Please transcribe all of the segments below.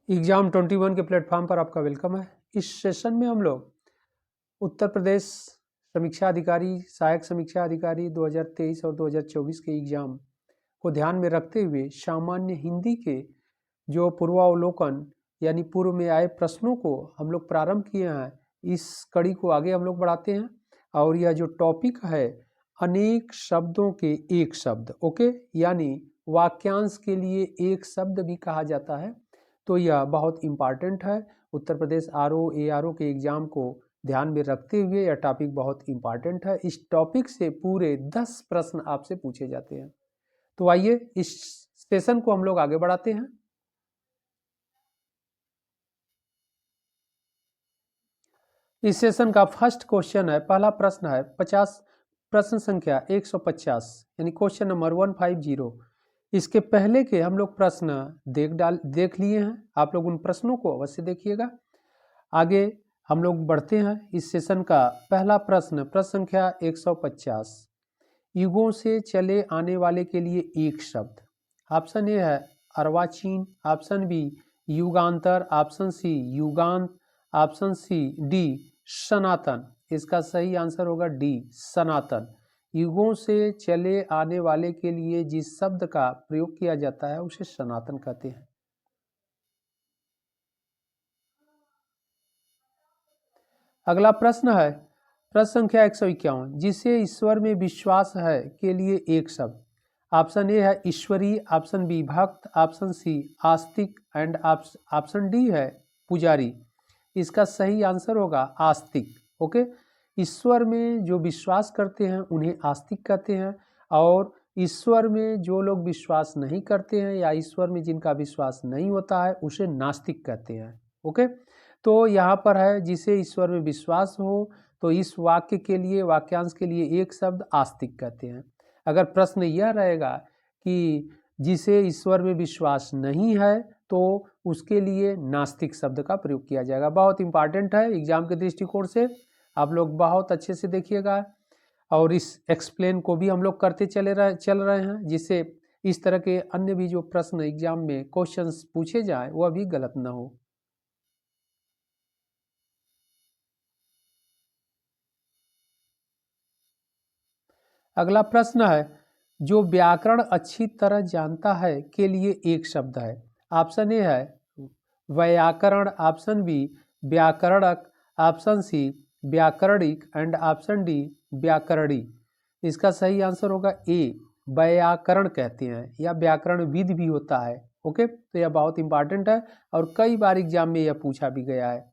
Exam 21 के platform पर आपका वेलकम है। इस सेशन में हम लोग उत्तर प्रदेश समीक्षा अधिकारी, सहायक समीक्षा अधिकारी 2023 और 2024 के एग्जाम को ध्यान में रखते हुए सामान्य हिंदी के जो पूर्वावलोकन यानी पूर्व में आए प्रश्नों को हम लोग प्रारंभ किए हैं। इस कड़ी को आगे हम लोग बढ़ाते हैं और यह जो टॉपिक है अनेक शब्दों के एक शब्द, ओके, यानी वाक्यांश के लिए एक शब्द भी कहा जाता है। तो यह बहुत इम्पॉर्टेंट है। उत्तर प्रदेश आरओ एआरओ के एग्जाम को ध्यान में रखते हुए यह टॉपिक बहुत इम्पॉर्टेंट है। इस टॉपिक से पूरे 10 प्रश्न आपसे पूछे जाते हैं। तो आइए इस सेशन को हम लोग आगे बढ़ाते हैं। इस सेशन का फर्स्ट क्वेश्चन है, पहला प्रश्न है 50, प्रश्न संख्या 150 यानी क्वेश्चन नंबर 150। इसके पहले के हम लोग प्रश्न देख लिए हैं। आप लोग उन प्रश्नों को अवश्य देखिएगा। आगे हम लोग बढ़ते हैं। इस सेशन का पहला प्रश्न, प्रश्न संख्या 150, युगों से चले आने वाले के लिए एक शब्द। ऑप्शन ए है अर्वाचीन, ऑप्शन बी युगांतर, ऑप्शन सी युगांत, ऑप्शन सी डी सनातन। इसका सही आंसर होगा डी सनातन। युगों से चले आने वाले के लिए जिस शब्द का प्रयोग किया जाता है उसे सनातन कहते हैं। अगला प्रश्न है प्रश्न संख्या 151, जिसे ईश्वर में विश्वास है के लिए एक शब्द। ऑप्शन ए है ईश्वरी, ऑप्शन बी भक्त, option C Astik and option D है पुजारी। इसका सही आंसर होगा आस्तिक। ओके, ईश्वर में जो विश्वास करते हैं उन्हें आस्तिक कहते हैं, और ईश्वर में जो लोग विश्वास नहीं करते हैं या ईश्वर में जिनका विश्वास नहीं होता है उसे नास्तिक कहते हैं। ओके, तो यहाँ पर है जिसे ईश्वर में विश्वास हो, तो इस वाक्य के लिए, वाक्यांश के लिए एक शब्द आस्तिक कहते हैं। अगर प्रश्न यह रहेगा कि जिसे ईश्वर में विश्वास नहीं है तो उसके लिए नास्तिक शब्द का प्रयोग किया जाएगा। बहुत इंपॉर्टेंट है एग्जाम के दृष्टिकोण से, आप लोग बहुत अच्छे से देखिएगा। और इस एक्सप्लेन को भी हम लोग करते चल रहे हैं, जिससे इस तरह के अन्य भी जो प्रश्न एग्जाम में क्वेश्चंस पूछे जाए वह भी गलत ना हो। अगला प्रश्न है, जो व्याकरण अच्छी तरह जानता है के लिए एक शब्द है। ऑप्शन ए है व्याकरण, ऑप्शन बी व्याकरणक, ऑप्शन सी व्याकरणिक एंड ऑप्शन डी व्याकरणी। इसका सही आंसर होगा ए व्याकरण कहते हैं, या व्याकरण विद भी होता है। ओके, तो यह बहुत इंपॉर्टेंट है और कई बार एग्जाम में यह पूछा भी गया है,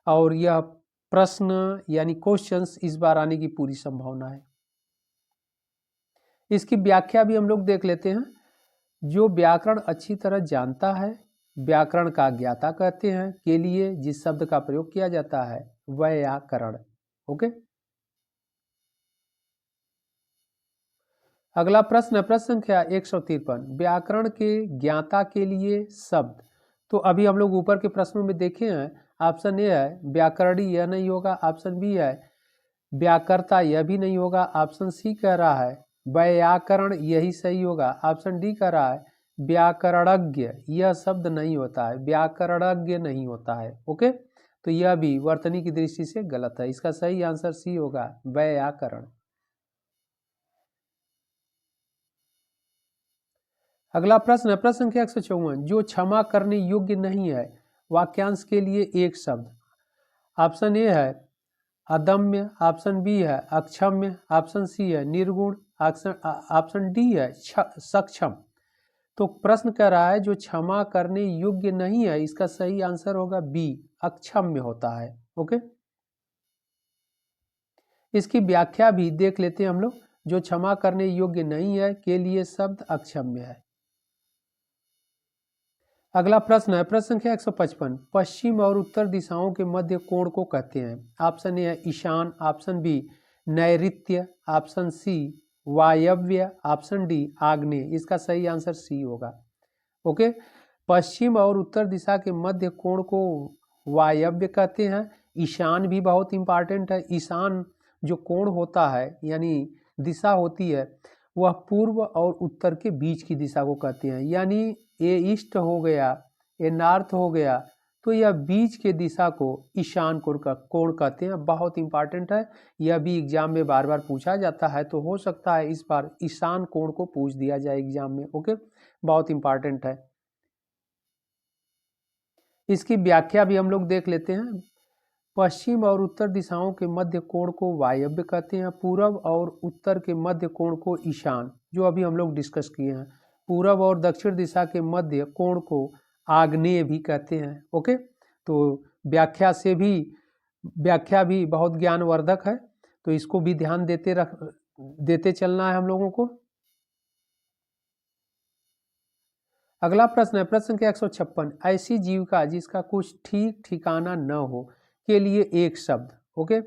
और यह प्रश्न यानी क्वेश्चंस इस बार आने की पूरी संभावना है। इसकी व्याख्या भी हम लोग देख लेते हैं। जो व्याकरण अच्छी तरह जानता है, व्याकरण का ज्ञाता कहते हैं, के लिए जिस शब्द का प्रयोग किया जाता है व्याकरण। ओके, अगला प्रश्न, प्रश्न संख्या 153, व्याकरण के ज्ञाता के लिए शब्द। तो अभी हम लोग ऊपर के प्रश्नों में देखे हैं। ऑप्शन ए है व्याकरणी, यह नहीं होगा। ऑप्शन बी है व्याकर्ता, यह भी नहीं होगा। ऑप्शन सी कह रहा है व्याकरण, यही सही होगा। ऑप्शन डी कह रहा है व्याकरणज्ञ, यह शब्द नहीं होता है, व्याकरणज्ञ नहीं होता है। ओके, तो यह भी वर्तनी की दृष्टि से गलत है। इसका सही आंसर सी होगा व्याकरण। अगला प्रश्न है प्रश्न संख्या 154, जो क्षमा करने योग्य नहीं है, वाक्यांश के लिए एक शब्द। ऑप्शन ए है अदम्य, ऑप्शन बी है अक्षम्य, ऑप्शन सी है निर्गुण, ऑप्शन डी है सक्षम। तो प्रश्न कह रहा है जो क्षमा करने योग्य नहीं है, इसका सही आंसर होगा बी अक्षम्य होता है। ओके, इसकी व्याख्या भी देख लेते हैं हम लोग। जो क्षमा करने योग्य नहीं है के लिए शब्द अक्षम्य है। अगला प्रश्न है प्रश्न संख्या 155, पश्चिम और उत्तर दिशाओं के मध्य कोण को कहते हैं। ऑप्शन ए है ईशान, ऑप्शन बी नैऋत्य, ऑप्शन सी वायव्य, ऑप्शन डी आग्नेय। इसका सही आंसर सी होगा। ओके, पश्चिम और उत्तर दिशा के मध्य कोण को वायव्य कहते हैं। ईशान भी बहुत इंपॉर्टेंट है। ईशान जो कोण होता है यानी दिशा होती है, वह पूर्व और उत्तर के बीच की दिशा को कहते हैं। यानी ए ईस्ट हो गया ये नॉर्थ हो गया, तो यह बीच के दिशा को ईशान कोण कहते हैं। बहुत इंपॉर्टेंट है, यह भी एग्जाम में बार बार पूछा जाता है, तो हो सकता है इस बार ईशान कोण को पूछ दिया जाए एग्जाम में। ओके, बहुत इंपॉर्टेंट है। इसकी व्याख्या भी हम लोग देख लेते हैं। पश्चिम और उत्तर दिशाओं के मध्य कोण को वायव्य कहते हैं। पूरब और उत्तर के मध्य कोण को ईशान, जो अभी हम लोग डिस्कस किए हैं। पूरब और दक्षिण दिशा के मध्य कोण को आग्नेय भी कहते हैं। ओके, तो व्याख्या भी बहुत ज्ञानवर्धक है, तो इसको भी ध्यान देते चलना है हम लोगों को। अगला प्रश्न है, प्रश्न संख्या 156। ऐसी जीविका जिसका कुछ ठीक ठिकाना न हो के लिए एक शब्द। ओके,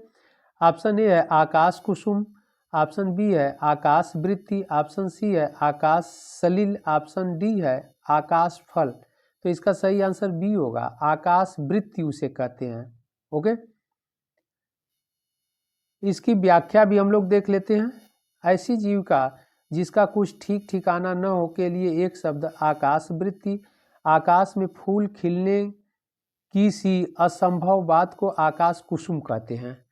ऑप्शन ए है आकाश कुसुम, ऑप्शन बी है आकाश वृत्ति, ऑप्शन सी है आकाश सलिल, ऑप्शन डी है आकाश फल। तो इसका सही आंसर बी होगा, आकाश वृत्ति उसे कहते हैं। ओके, इसकी व्याख्या भी हम लोग देख लेते हैं। ऐसी जीविका जिसका कुछ ठीक ठिकाना न हो के लिए एक शब्द आकाश वृत्ति। आकाश में फूल खिलने की सी असंभव बात को आकाश कुसुम कहते हैं।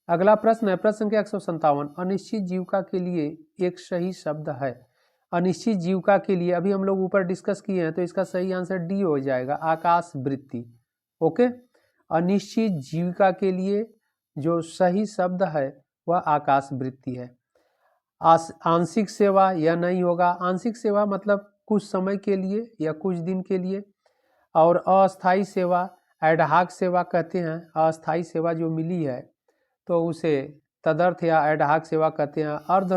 अगला प्रश्न है, प्रश्न संख्या 157। अनिश्चित जीविका के लिए एक सही शब्द है। अनिश्चित जीविका के लिए अभी हम लोग ऊपर डिस्कस किए हैं, तो इसका सही आंसर डी हो जाएगा, आकाश वृत्ति। ओके, अनिश्चित जीविका के लिए जो सही शब्द है वह आकाश वृत्ति है। आंशिक सेवा यह नहीं होगा। आंशिक सेवा मतलब कुछ समय के लिए या कुछ दिन के लिए, और अस्थायी सेवा एडहाक सेवा कहते हैं। अस्थायी सेवा जो मिली है तो उसे तदर्थ या एडहाक सेवा कहते हैं। अर्ध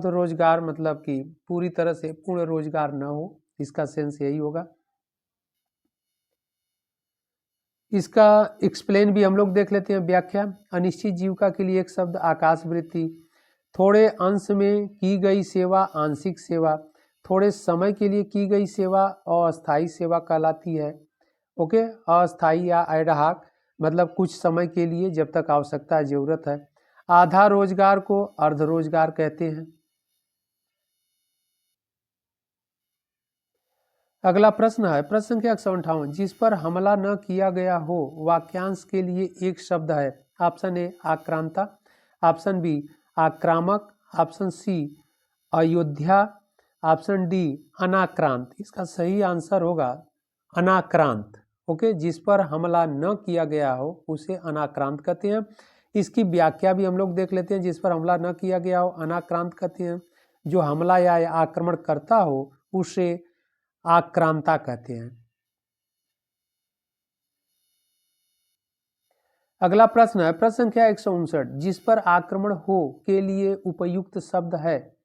रोजगार मतलब कि पूरी तरह से पूर्ण रोजगार न हो, इसका सेंस यही होगा। इसका एक्सप्लेन भी हम लोग देख लेते हैं, व्याख्या। अनिश्चित जीविका के लिए एक शब्द आकाश वृत्ति। थोड़े अंश में की गई सेवा आंशिक सेवा, थोड़े समय के लिए की गई सेवा अस्थायी सेवा कहलाती है। ओके, अस्थायी या एडहाक मतलब कुछ समय के लिए, जब तक आवश्यकता जरूरत है। आधा रोजगार को अर्ध रोजगार कहते हैं। अगला प्रश्न है, प्रश्न संख्या 158। जिस पर हमला न किया गया हो वाक्यांश के लिए एक शब्द है। ऑप्शन ए आक्रांता, ऑप्शन बी आक्रामक, option C Ayodhya, option D अनाक्रांत। इसका सही आंसर होगा अनाक्रांत। ओके, जिस पर हमला न किया गया हो उसे अनाक्रांत कहते हैं। इसकी व्याख्या भी हम लोग देख लेते हैं। जिस पर हमला न किया गया हो अनाक्रांत कहते हैं। जो हमला या आक्रमण करता हो उसे आक्रांता कहते हैं। अगला प्रश्न है, प्रश्न संख्या 159। जिस पर आक्रमण हो के लिए उपयुक्त शब्द है।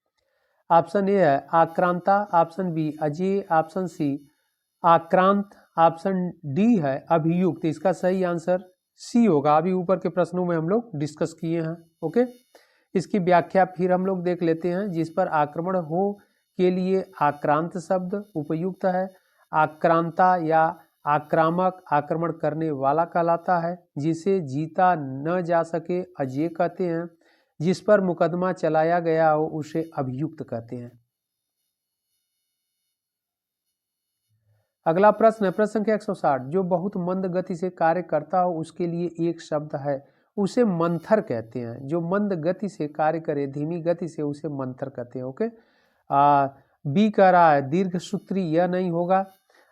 ऑप्शन ए है आक्रांता, ऑप्शन बी अजेय, ऑप्शन सी आक्रांत, ऑप्शन डी है अभियुक्त। इसका सही आंसर सी होगा, अभी ऊपर के प्रश्नों में हम लोग डिस्कस किए हैं। ओके, इसकी व्याख्या फिर हम लोग देख लेते हैं। जिस पर आक्रमण हो के लिए आक्रांत शब्द उपयुक्त है। आक्रांता या आक्रामक आक्रमण करने वाला कहलाता है। जिसे जीता न जा सके अजेय कहते हैं। जिस पर मुकदमा चलाया गया हो उसे अभियुक्त कहते हैं। अगला प्रश्न है, प्रश्न संख्या 160। जो बहुत मंद गति से कार्य करता हो उसके लिए एक शब्द है, उसे मंथर कहते हैं। जो मंद गति से कार्य करे, धीमी गति से, उसे मंथर कहते हैं। ओके, बी कह रहा है दीर्घ सूत्री, यह नहीं होगा।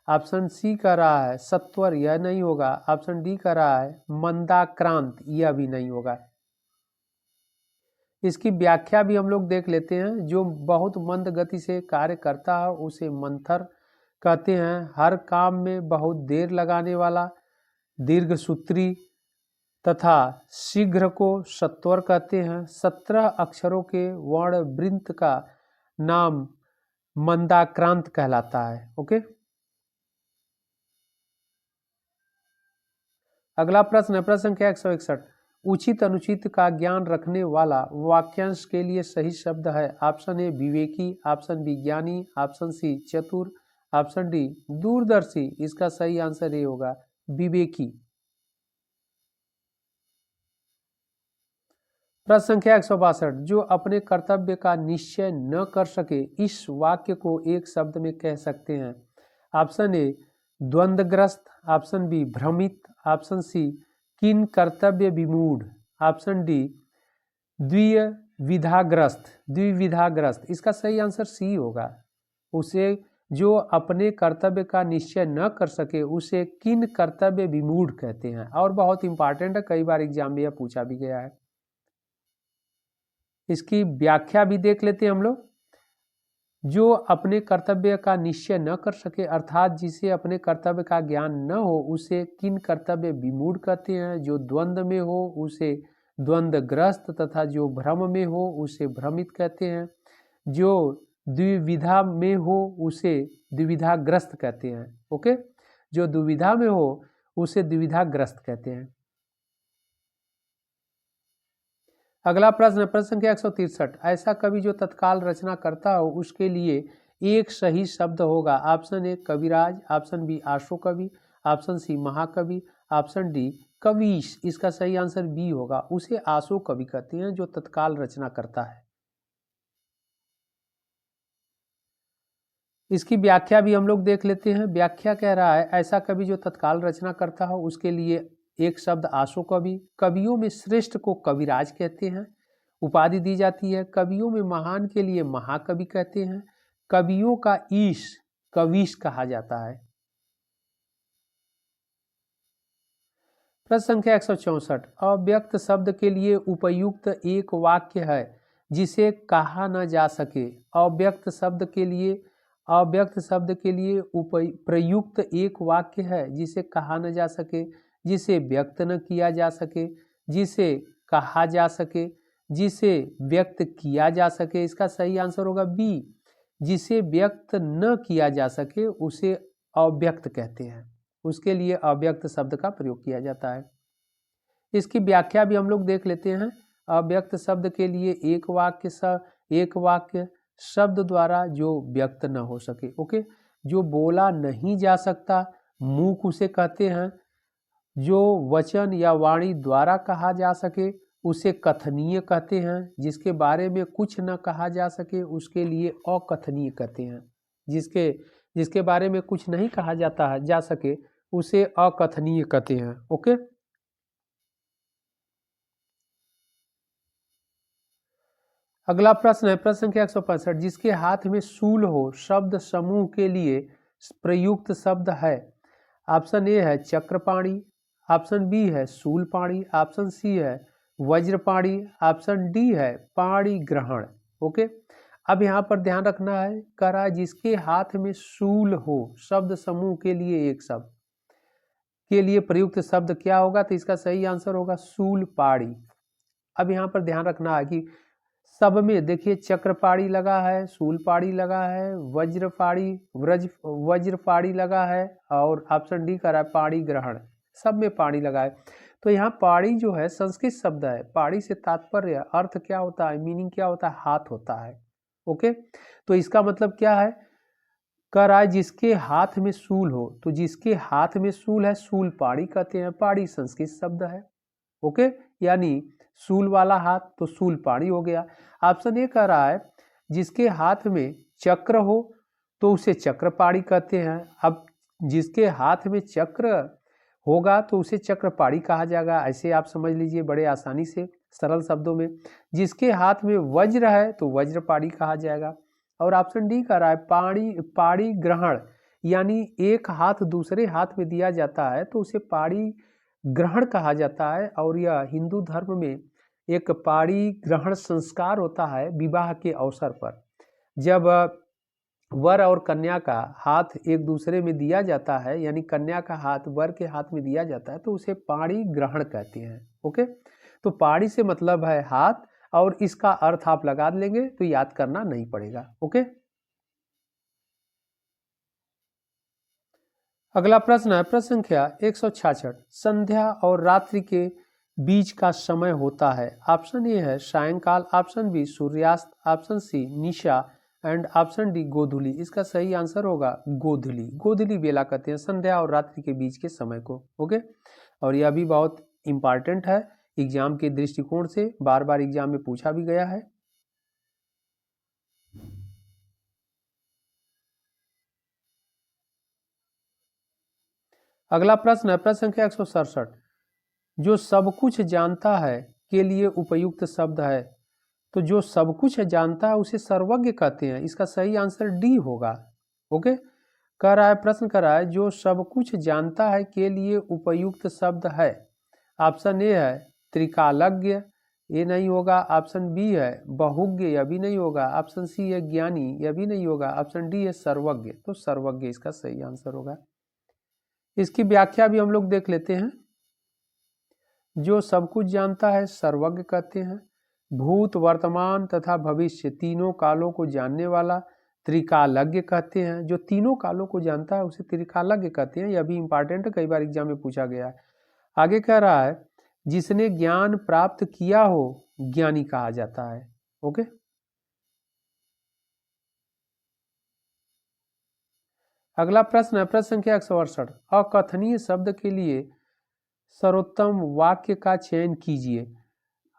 ऑप्शन सी कह रहा है सत्वर, यह नहीं होगा। ऑप्शन डी कह रहा है मंदाक्रांत, यह भी नहीं होगा। इसकी व्याख्या भी हम लोग देख लेते हैं। जो बहुत मंद गति से कार्य करता है उसे मंथर कहते हैं। हर काम में बहुत देर लगाने वाला दीर्घ सूत्री तथा शीघ्र को सत्वर कहते हैं। 17 अक्षरों के वर्ण वृंत का नाम मंदाक्रांत कहलाता है। ओके, अगला प्रश्न है, प्रश्न संख्या 161। उचित अनुचित का ज्ञान रखने वाला वाक्यांश के लिए सही शब्द है। ऑप्शन ए विवेकी, ऑप्शन बी ज्ञानी, ऑप्शन सी चतुर, ऑप्शन डी दूरदर्शी। इसका सही आंसर ये होगा विवेकी। प्रश्न संख्या 162, जो अपने कर्तव्य का निश्चय न कर सके, इस वाक्य को एक शब्द में कह सकते हैं। ऑप्शन ए द्वंद्वग्रस्त, ऑप्शन बी भ्रमित, ऑप्शन सी किन कर्तव्य विमूढ़, ऑप्शन डी द्विविधाग्रस्त। द्विविधाग्रस्त इसका सही आंसर सी होगा। उसे जो अपने कर्तव्य का निश्चय न कर सके उसे किन कर्तव्य विमूढ़ कहते हैं। और बहुत इंपॉर्टेंट है, कई बार एग्जाम में यह पूछा भी गया है। इसकी व्याख्या भी देख लेते हैं हम लोग। जो अपने कर्तव्य का निश्चय न कर सके अर्थात जिसे अपने कर्तव्य का ज्ञान न हो उसे किन कर्तव्य विमूढ़ कहते हैं। जो द्वंद्व में हो उसे द्वंद्वग्रस्त तथा जो भ्रम में हो उसे भ्रमित कहते हैं। जो द्विविधा में हो उसे द्विविधाग्रस्त कहते हैं। ओके, जो दुविधा में हो उसे द्विविधाग्रस्त कहते हैं। अगला प्रश्न, प्रश्न संख्या 163, ऐसा कवि जो तत्काल रचना करता हो उसके लिए एक सही शब्द होगा। ऑप्शन ए कविराज, ऑप्शन बी आशु कवि, ऑप्शन सी महाकवि, ऑप्शन डी कवीश। इसका सही आंसर बी होगा। उसे आशु कवि कहते हैं जो तत्काल रचना करता है। इसकी व्याख्या भी हम लोग देख लेते हैं। व्याख्या कह रहा है, ऐसा कवि जो तत्काल रचना करता हो उसके लिए एक शब्द आशु कवि। कवियों में श्रेष्ठ को कविराज कहते हैं, उपाधि दी जाती है। कवियों में महान के लिए महाकवि कहते हैं। कवियों का ईश कवीश कहा जाता है। प्रश्न संख्या 164, अव्यक्त शब्द के लिए उपयुक्त एक वाक्य है जिसे कहा न जा सके। अव्यक्त शब्द के लिए प्रयुक्त एक वाक्य है जिसे कहा न जा सके, जिसे व्यक्त न किया जा सके, जिसे कहा जा सके, जिसे व्यक्त किया जा सके। इसका सही आंसर होगा बी, जिसे व्यक्त न किया जा सके उसे अव्यक्त कहते हैं। उसके लिए अव्यक्त शब्द का प्रयोग किया जाता है। इसकी व्याख्या भी हम लोग देख लेते हैं। अव्यक्त शब्द के लिए एक वाक्य शब्द द्वारा जो व्यक्त न हो सके। ओके, जो बोला नहीं जा सकता मूक उसे कहते हैं। जो वचन या वाणी द्वारा कहा जा सके उसे कथनीय कहते हैं। जिसके बारे में कुछ न कहा जा सके उसके लिए अकथनीय कहते हैं। जिसके बारे में कुछ नहीं कहा जा सके उसे अकथनीय कहते हैं। ओके, अगला प्रश्न है प्रश्न संख्या 165, जिसके हाथ में शूल हो शब्द समूह के लिए प्रयुक्त शब्द है। ऑप्शन ए है चक्रपाणी, ऑप्शन बी है शूलपाणी, ऑप्शन सी है वज्रपाणी, ऑप्शन डी है पाणी ग्रहण। ओके, अब यहाँ पर ध्यान रखना है, कह रहा है जिसके हाथ में शूल हो शब्द समूह के लिए एक शब्द के लिए प्रयुक्त शब्द क्या होगा, तो इसका सही आंसर होगा शूलपाणी। अब यहाँ पर ध्यान रखना है कि सब में देखिए चक्रपाणी लगा है, शूलपाणी लगा है, वज्रपाणी लगा है और ऑप्शन डी कर रहा है पाणी ग्रहण। सब में पाणी लगा है। तो यहाँ पाणी जो है संस्कृत शब्द है। पाणी से तात्पर्य अर्थ क्या होता है, मीनिंग क्या होता है, हाथ होता है। ओके, तो इसका मतलब क्या है, कह रहा है जिसके हाथ में शूल हो, तो जिसके हाथ में शूल है शूलपाणी कहते हैं। पाणी संस्कृत शब्द है। ओके, यानी शूल वाला हाथ तो शूलपाणी हो गया। ऑप्शन ए कह रहा है जिसके हाथ में चक्र हो तो उसे चक्रपाणी कहते हैं। अब जिसके हाथ में चक्र होगा तो उसे चक्रपाणी कहा जाएगा। ऐसे आप समझ लीजिए बड़े आसानी से सरल शब्दों में। जिसके हाथ में वज्र है तो वज्रपाणी कहा जाएगा। और ऑप्शन डी कह रहा है पाणी ग्रहण, यानी एक हाथ दूसरे हाथ में दिया जाता है तो उसे पाणी ग्रहण कहा जाता है। और यह हिंदू धर्म में एक पाणी ग्रहण संस्कार होता है विवाह के अवसर पर। जब वर और कन्या का हाथ एक दूसरे में दिया जाता है, यानी कन्या का हाथ वर के हाथ में दिया जाता है तो उसे पाणी ग्रहण कहते हैं। ओके, तो पाणी से मतलब है हाथ और इसका अर्थ आप लगा लेंगे तो याद करना नहीं पड़ेगा। ओके, अगला प्रश्न है प्रश्न संख्या 166, संध्या और रात्रि के बीच का समय होता है। ऑप्शन ए है सायंकाल, ऑप्शन बी सूर्यास्त, ऑप्शन सी निशा एंड ऑप्शन डी गोधूली। इसका सही आंसर होगा गोधूली। गोधूली बेला कहते हैं संध्या और रात्रि के बीच के समय को। ओके, और यह भी बहुत इंपॉर्टेंट है एग्जाम के दृष्टिकोण से बार बार एग्जाम में पूछा भी गया है। अगला प्रश्न है प्रश्न संख्या 167, जो सब कुछ जानता है के लिए उपयुक्त शब्द है। तो जो सब कुछ जानता है उसे सर्वज्ञ कहते हैं, इसका सही आंसर डी होगा। ओके, कह रहा है प्रश्न कर रहा है जो सब कुछ जानता है के लिए उपयुक्त शब्द है। ऑप्शन ए है त्रिकालज्ञ, ये नहीं होगा। ऑप्शन बी है बहुज्ञ, यह भी नहीं होगा। ऑप्शन सी है ज्ञानी, यह भी नहीं होगा। ऑप्शन डी है सर्वज्ञ, तो सर्वज्ञ इसका सही आंसर होगा। इसकी व्याख्या भी हम लोग देख लेते हैं। जो सब कुछ जानता है सर्वज्ञ कहते हैं। भूत वर्तमान तथा भविष्य तीनों कालों को जानने वाला त्रिकालज्ञ कहते हैं। जो तीनों कालों को जानता है उसे त्रिकालज्ञ कहते हैं। यह भी इंपॉर्टेंट है, कई बार एग्जाम में पूछा गया है। आगे कह रहा है जिसने ज्ञान प्राप्त किया हो ज्ञानी कहा जाता है। ओके, अगला प्रश्न है प्रश्न संख्या 168, अकथनीय शब्द के लिए सर्वोत्तम वाक्य का चयन कीजिए।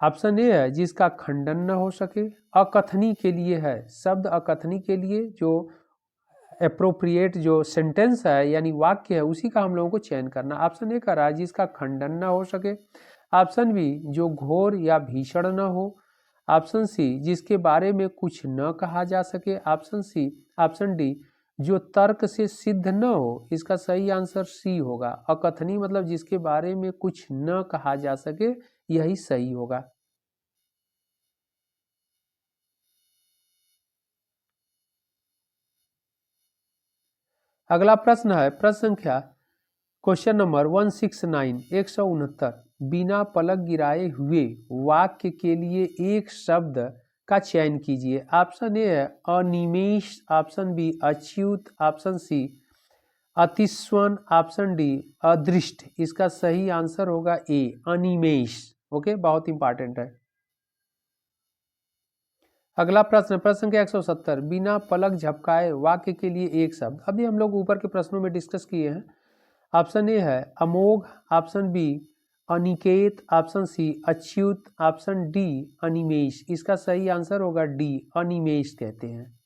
ऑप्शन ए है जिसका खंडन न हो सके। अकथनीय के लिए है शब्द, अकथनीय के लिए जो अप्रोप्रिएट जो सेंटेंस है यानी वाक्य है उसी का हम लोगों को चयन करना। ऑप्शन ए का रहा है जिसका खंडन न हो सके। ऑप्शन बी जो घोर या भीषण न हो। ऑप्शन सी जिसके बारे में कुछ न कहा जा सके। ऑप्शन डी जो तर्क से सिद्ध न हो। इसका सही आंसर सी होगा। अकथनीय मतलब जिसके बारे में कुछ न कहा जा सके, यही सही होगा। अगला प्रश्न है प्रश्न संख्या क्वेश्चन नंबर 169 169, बिना पलक गिराए हुए वाक्य के लिए एक शब्द का चयन कीजिए। ऑप्शन ए है अनिमेष, ऑप्शन बी अच्युत, ऑप्शन सी अतिस्वन, ऑप्शन डी अदृष्ट। इसका सही आंसर होगा ए अनिमेष। ओके, बहुत इंपॉर्टेंट है। अगला प्रश्न प्रश्न संख्या 170, बिना पलक झपकाए वाक्य के लिए एक शब्द। अभी हम लोग ऊपर के प्रश्नों में डिस्कस किए हैं। ऑप्शन ए है अमोघ, ऑप्शन बी अनिकेत, ऑप्शन सी अच्युत, ऑप्शन डी अनिमेष। इसका सही आंसर होगा डी अनिमेष कहते हैं।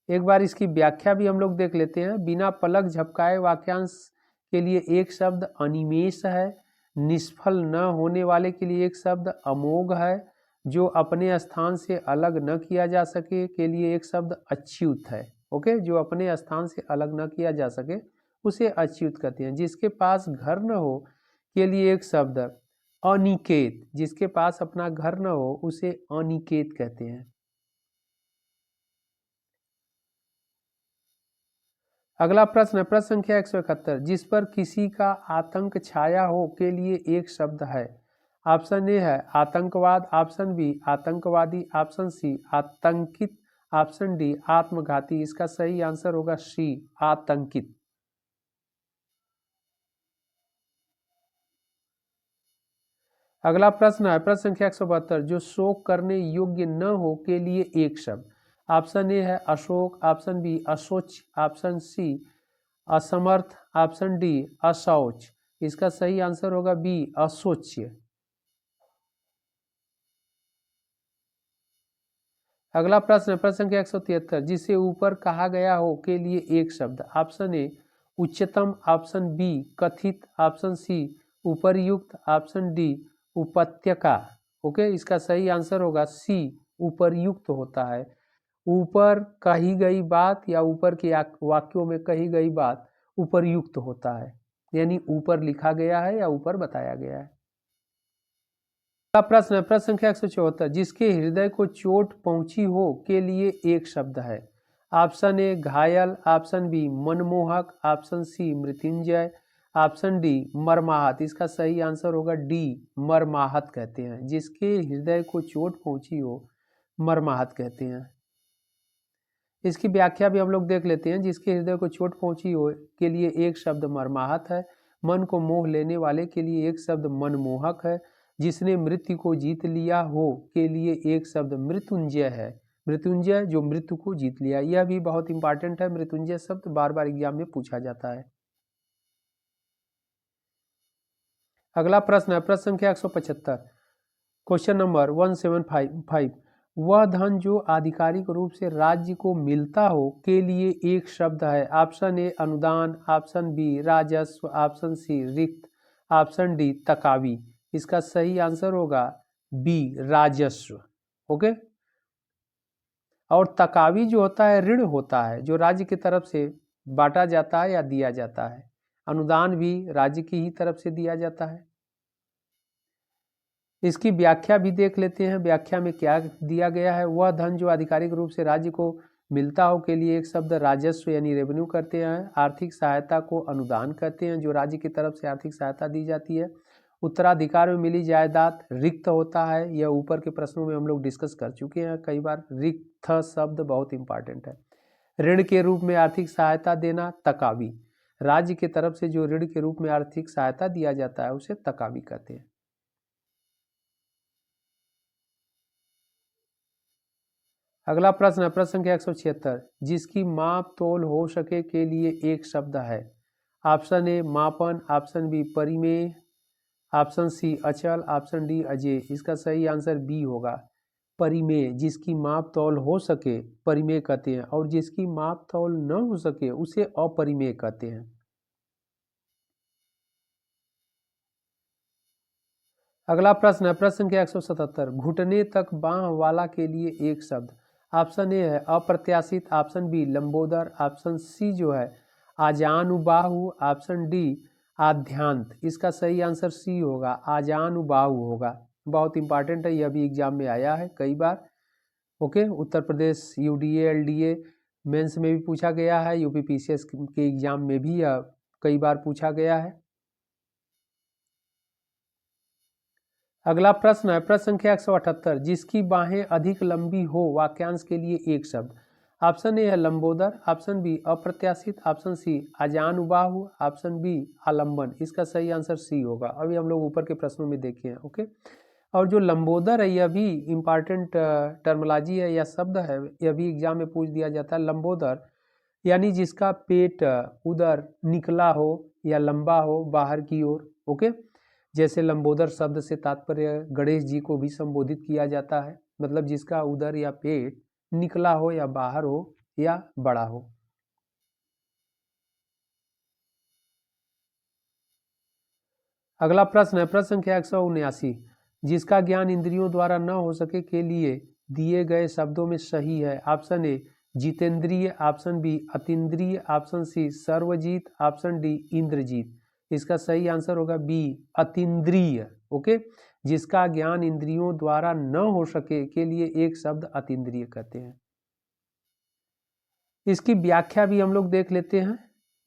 एक बार इसकी व्याख्या भी हम लोग देख लेते हैं। बिना पलक झपकाए वाक्यांश के लिए एक शब्द अनिमेष है। निष्फल न होने वाले के लिए एक शब्द अमोघ है। जो अपने स्थान से अलग न किया जा सके के लिए एक शब्द अच्युत है। ओके, जो अपने स्थान से अलग न किया जा सके उसे अच्युत कहते हैं। जिसके पास घर न हो के लिए एक शब्द अनिकेत, जिसके पास अपना घर न हो उसे अनिकेत कहते हैं। अगला प्रश्न है प्रश्न संख्या 171, जिस पर किसी का आतंक छाया हो के लिए एक शब्द है। ऑप्शन ए है आतंकवाद, ऑप्शन बी आतंकवादी, ऑप्शन सी आतंकित, ऑप्शन डी आत्मघाती। इसका सही आंसर होगा सी आतंकित। अगला प्रश्न है प्रश्न संख्या 172, जो शोक करने योग्य न हो के लिए एक शब्द। ऑप्शन ए है अशोक, ऑप्शन बी अशोच, ऑप्शन सी असमर्थ, ऑप्शन डी अशौच। इसका सही आंसर होगा बी अशोच्य। अगला प्रश्न है प्रश्न संख्या 173, जिसे ऊपर कहा गया हो के लिए एक शब्द। ऑप्शन ए उच्चतम, ऑप्शन बी कथित, ऑप्शन सी उपर्युक्त, ऑप्शन डी उपत्यका। ओके, इसका सही आंसर होगा सी उपर्युक्त होता है। ऊपर कही गई बात या ऊपर के वाक्यों में कही गई बात उपर्युक्त होता है, यानी ऊपर लिखा गया है या ऊपर बताया गया है। प्रश्न है प्रश्न संख्या 174, जिसके हृदय को चोट पहुंची हो के लिए एक शब्द है। ऑप्शन ए घायल, ऑप्शन बी मनमोहक, ऑप्शन सी मृत्युंजय, ऑप्शन डी मर्माहत। इसका सही आंसर होगा डी मर्माहत कहते हैं। जिसके हृदय को चोट पहुंची हो मर्माहत कहते हैं। इसकी व्याख्या भी हम लोग देख लेते हैं। जिसके हृदय को चोट पहुंची हो के लिए एक शब्द मर्माहत है। मन को मोह लेने वाले के लिए एक शब्द मनमोहक है। जिसने मृत्यु को जीत लिया हो के लिए एक शब्द मृत्युंजय है। मृत्युंजय जो मृत्यु को जीत लिया, यह भी बहुत इंपॉर्टेंट है। मृत्युंजय शब्द बार बार एग्जाम में पूछा जाता है। अगला प्रश्न है प्रश्न संख्या 175, क्वेश्चन नंबर 175। वह धन जो आधिकारिक रूप से राज्य को मिलता हो के लिए एक शब्द है। ऑप्शन ए अनुदान, ऑप्शन बी राजस्व, ऑप्शन सी रिक्त, ऑप्शन डी तकावी। इसका सही आंसर होगा बी राजस्व। ओके। और तकावी जो होता है ऋण होता है जो राज्य की तरफ से बांटा जाता है या दिया जाता है। अनुदान भी राज्य की ही तरफ से दिया जाता है। इसकी व्याख्या भी देख लेते हैं। व्याख्या में क्या दिया गया है। वह धन जो आधिकारिक रूप से राज्य को मिलता हो के लिए एक शब्द राजस्व यानी रेवेन्यू करते हैं। आर्थिक सहायता को अनुदान कहते हैं जो राज्य की तरफ से आर्थिक सहायता दी जाती है। उत्तराधिकार में मिली जायदाद रिक्त होता है। यह ऊपर के प्रश्नों में हम लोग डिस्कस कर चुके हैं कई बार। रिक्त शब्द बहुत इंपॉर्टेंट है। ऋण के रूप में आर्थिक सहायता देना तकावी। राज्य की तरफ से जो ऋण के रूप में आर्थिक सहायता दिया जाता है उसे तकावी कहते हैं। अगला प्रश्न है प्रश्न संख्या 176, जिसकी माप तोल हो सके के लिए एक शब्द है। ऑप्शन ए मापन, ऑप्शन बी परिमेय, ऑप्शन सी अचल, ऑप्शन डी अजेय। इसका सही आंसर बी होगा परिमेय। जिसकी माप तौल हो सके परिमेय कहते हैं और जिसकी माप तौल न हो सके उसे अपरिमेय कहते हैं। अगला प्रश्न है प्रश्न संख्या 177, घुटने तक बांह वाला के लिए एक शब्द। ऑप्शन ए है अप्रत्याशित, ऑप्शन बी लंबोदर, ऑप्शन सी जो है आजानुबाहु, ऑप्शन डी आद्यांत। इसका सही आंसर सी होगा आजानुबाहु होगा। बहुत इंपॉर्टेंट है, यह भी एग्जाम में आया है कई बार। Okay. Uttar Pradesh UDA LDA mains में भी पूछा गया है। यूपीपीसीएस के एग्जाम में भी यह कई बार पूछा गया है। अगला प्रश्न है प्रश्न संख्या 178, जिसकी बाहें अधिक लंबी हो वाक्यांश के लिए एक शब्द। ऑप्शन ए है लंबोदर, ऑप्शन बी अप्रत्याशित, ऑप्शन सी आजानुबाहु, ऑप्शन बी आलंबन। इसका सही आंसर सी होगा। अभी हम लोग ऊपर के प्रश्नों में देखे हैं। ओके। और जो लंबोदर है यह भी इंपॉर्टेंट टर्मोलॉजी है या शब्द है। यह भी एग्जाम में पूछ दिया जाता है। लंबोदर यानी जिसका पेट उदर निकला हो या लंबा हो बाहर की ओर। ओके। जैसे लंबोदर शब्द से तात्पर्य गणेश जी को भी संबोधित किया जाता है। मतलब जिसका उदर या पेट निकला हो या बाहर हो या बड़ा हो। अगला प्रश्न है प्रश्न संख्या 179, जिसका ज्ञान इंद्रियों द्वारा न हो सके के लिए दिए गए शब्दों में सही है। ऑप्शन ए जितेंद्रिय, ऑप्शन बी अतीन्द्रिय, ऑप्शन सी सर्वजीत, ऑप्शन डी इंद्रजीत। इसका सही आंसर होगा बी अतीन्द्रिय। ओके। जिसका ज्ञान इंद्रियों द्वारा न हो सके के लिए एक शब्द अतीन्द्रिय कहते हैं। इसकी व्याख्या भी हम लोग देख लेते हैं।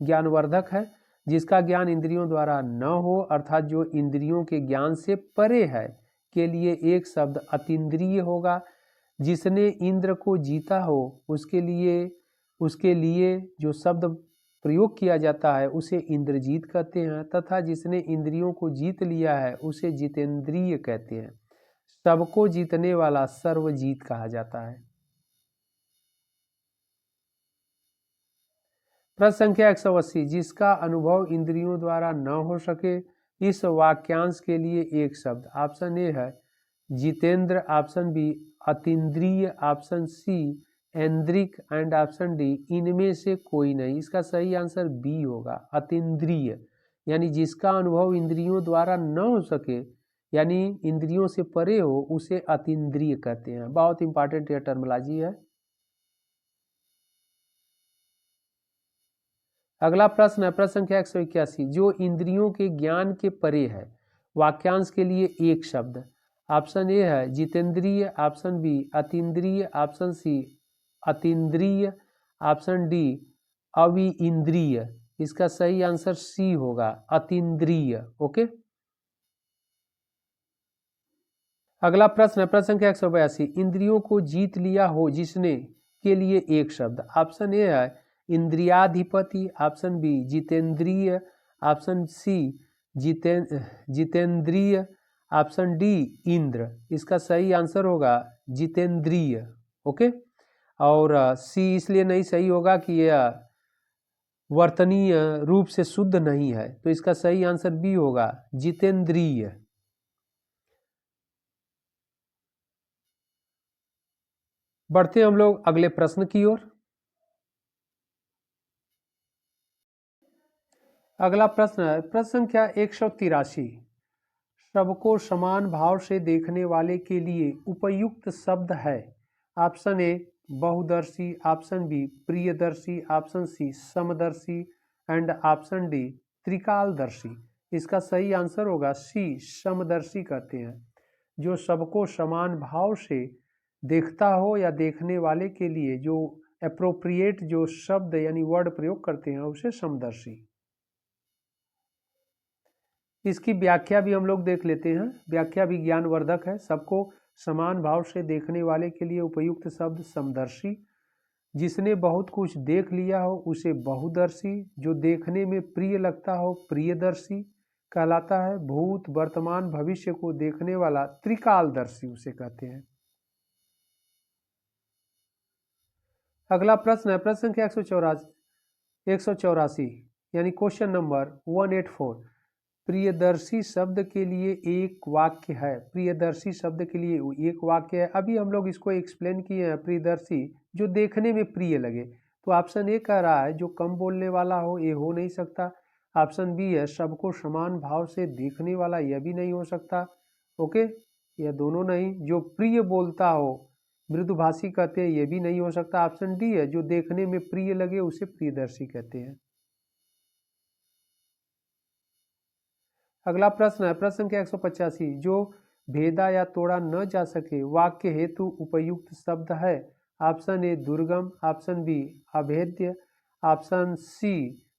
ज्ञानवर्धक है। जिसका ज्ञान इंद्रियों द्वारा न हो अर्थात जो इंद्रियों के ज्ञान से परे है के लिए एक शब्द अतीन्द्रिय होगा। जिसने इंद्र को जीता हो उसके लिए जो शब्द प्रयोग किया जाता है उसे इंद्रजीत कहते हैं तथा जिसने इंद्रियों को जीत लिया है उसे जितेंद्रिय कहते हैं। सबको जीतने वाला सर्वजीत कहा जाता है। प्रश्न संख्या 180, जिसका अनुभव इंद्रियों द्वारा न हो सके इस वाक्यांश के लिए एक शब्द। ऑप्शन ए है जितेंद्र, ऑप्शन बी अतीन्द्रिय, ऑप्शन सी ऐन्द्रिक एंड ऑप्शन डी इनमें से कोई नहीं। इसका सही आंसर बी होगा अतीन्द्रिय। यानी जिसका अनुभव इंद्रियों द्वारा न हो सके यानी इंद्रियों से परे हो उसे अतीन्द्रिय कहते हैं। बहुत इंपॉर्टेंट यह टर्मोलॉजी है। अगला प्रश्न है प्रश्न संख्या 181, जो इंद्रियों के ज्ञान के परे है वाक्यांश के लिए एक शब्द। ऑप्शन ए है जितेंद्रिय, ऑप्शन बी अतीन्द्रिय, ऑप्शन सी अतीन्द्रिय, ऑप्शन डी अविइंद्रिय। इसका सही आंसर सी होगा अतीन्द्रिय। ओके। अगला प्रश्न है प्रश्न संख्या 182, इंद्रियों को जीत लिया हो जिसने के लिए एक शब्द। ऑप्शन ए है इंद्रियाधिपति, ऑप्शन बी जितेंद्रिय, ऑप्शन सी जितेंद्रिय, ऑप्शन डी इंद्र। इसका सही आंसर होगा जितेंद्रिय। ओके। और सी इसलिए नहीं सही होगा कि यह वर्तनीय रूप से शुद्ध नहीं है। तो इसका सही आंसर बी होगा, जितेंद्रिय। बढ़ते हम लोग अगले प्रश्न की ओर। अगला प्रश्न है प्रश्न संख्या 183। सबको समान भाव से देखने वाले के लिए उपयुक्त शब्द है। ऑप्शन ए बहुदर्शी, ऑप्शन बी प्रियदर्शी, ऑप्शन सी समदर्शी एंड ऑप्शन डी त्रिकालदर्शी। इसका सही आंसर होगा सी, समदर्शी कहते हैं। जो सबको समान भाव से देखता हो या देखने वाले के लिए जो अप्रोप्रिएट जो शब्द यानी वर्ड प्रयोग करते हैं उसे समदर्शी। इसकी व्याख्या भी हम लोग देख लेते हैं। व्याख्या भी ज्ञानवर्धक है। सबको समान भाव से देखने वाले के लिए उपयुक्त शब्द समदर्शी। जिसने बहुत कुछ देख लिया हो उसे बहुदर्शी। जो देखने में प्रिय लगता हो प्रियदर्शी कहलाता है। भूत वर्तमान भविष्य को देखने वाला त्रिकालदर्शी उसे कहते हैं। अगला प्रश्न है प्रश्न संख्या 184 यानी क्वेश्चन नंबर 184। प्रियदर्शी शब्द के लिए एक वाक्य है। प्रियदर्शी शब्द के लिए एक वाक्य है। अभी हम लोग इसको एक्सप्लेन किए हैं। प्रियदर्शी जो देखने में प्रिय लगे। तो ऑप्शन ए कह रहा है जो कम बोलने वाला हो, ये हो नहीं सकता। ऑप्शन बी है सबको समान भाव से देखने वाला, यह भी नहीं हो सकता। ओके, यह दोनों नहीं। जो प्रिय बोलता हो, मृदुभाषी कहते हैं, यह भी नहीं हो सकता। ऑप्शन डी है जो देखने में प्रिय लगे उसे प्रियदर्शी कहते हैं। अगला प्रश्न है प्रश्न संख्या 185। जो भेदा या तोड़ा न जा सके वाक्य हेतु उपयुक्त शब्द है। ऑप्शन ए दुर्गम, ऑप्शन बी अभेद्य, ऑप्शन सी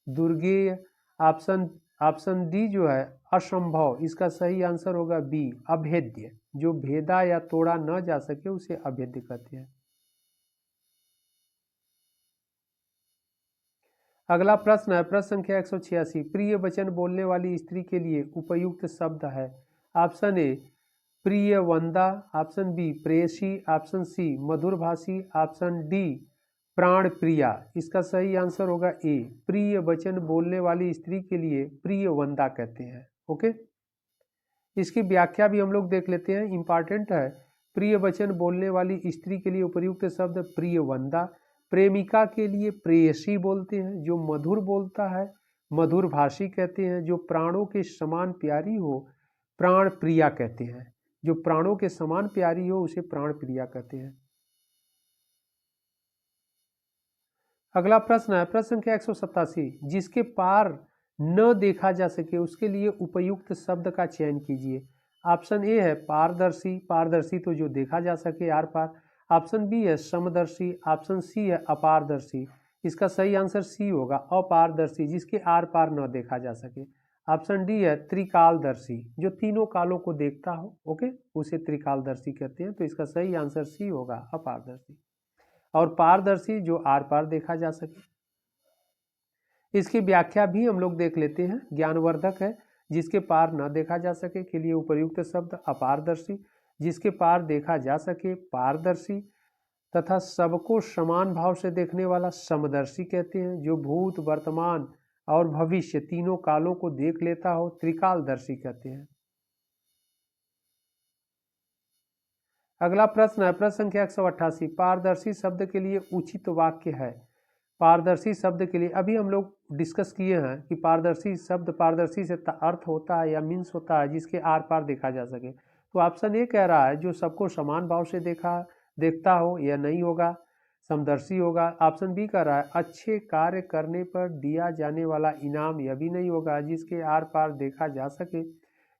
दुर्गेय, ऑप्शन डी जो है असंभव। इसका सही आंसर होगा बी, अभेद्य। जो भेदा या तोड़ा न जा सके उसे अभेद्य कहते हैं। अगला प्रश्न है प्रश्न संख्या 186। प्रिय वचन बोलने वाली स्त्री के लिए उपयुक्त शब्द है। ऑप्शन ए प्रिय वंदा, ऑप्शन बी प्रेयसी, ऑप्शन सी मधुरभाषी, ऑप्शन डी प्राण प्रिया। इसका सही आंसर होगा ए, प्रिय वचन बोलने वाली स्त्री के लिए प्रिय वंदा कहते हैं। ओके, इसकी व्याख्या भी हम लोग देख लेते हैं, इंपॉर्टेंट है। प्रिय वचन बोलने वाली स्त्री के लिए उपयुक्त शब्द प्रिय वंदा। प्रेमिका के लिए प्रेयसी बोलते हैं। जो मधुर बोलता है मधुर भाषी कहते हैं। जो प्राणों के समान प्यारी हो प्राण प्रिया कहते हैं। जो प्राणों के समान प्यारी हो उसे प्राण प्रिया कहते हैं। अगला प्रश्न है प्रश्न संख्या 187। जिसके पार न देखा जा सके उसके लिए उपयुक्त शब्द का चयन कीजिए। ऑप्शन ए है पारदर्शी, पारदर्शी तो जो देखा जा सके आर पार। ऑप्शन बी है समदर्शी, ऑप्शन सी है अपारदर्शी। इसका सही आंसर सी होगा, अपारदर्शी, जिसके आर पार न देखा जा सके। ऑप्शन डी है त्रिकालदर्शी, जो तीनों कालों को देखता हो, ओके, उसे त्रिकालदर्शी कहते हैं। तो इसका सही आंसर सी होगा, अपारदर्शी। और पारदर्शी जो आर पार देखा जा सके। इसकी व्याख्या भी हम लोग देख लेते हैं, ज्ञानवर्धक है। जिसके पार न देखा जा सके के लिए उपयुक्त शब्द अपारदर्शी, जिसके पार देखा जा सके पारदर्शी, तथा सबको समान भाव से देखने वाला समदर्शी कहते हैं। जो भूत वर्तमान और भविष्य तीनों कालों को देख लेता हो त्रिकालदर्शी कहते हैं। अगला प्रश्न है प्रश्न संख्या 188। पारदर्शी शब्द के लिए उचित वाक्य है। पारदर्शी शब्द के लिए अभी हम लोग डिस्कस किए हैं कि पारदर्शी शब्द, पारदर्शी से अर्थ होता है या मीन्स होता है जिसके आर पार देखा जा सके। तो ऑप्शन ए कह रहा है जो सबको समान भाव से देखता हो, यह नहीं होगा, समदर्शी होगा। ऑप्शन बी कह रहा है अच्छे कार्य करने पर दिया जाने वाला इनाम, यह भी नहीं होगा, जिसके आर पार देखा जा सके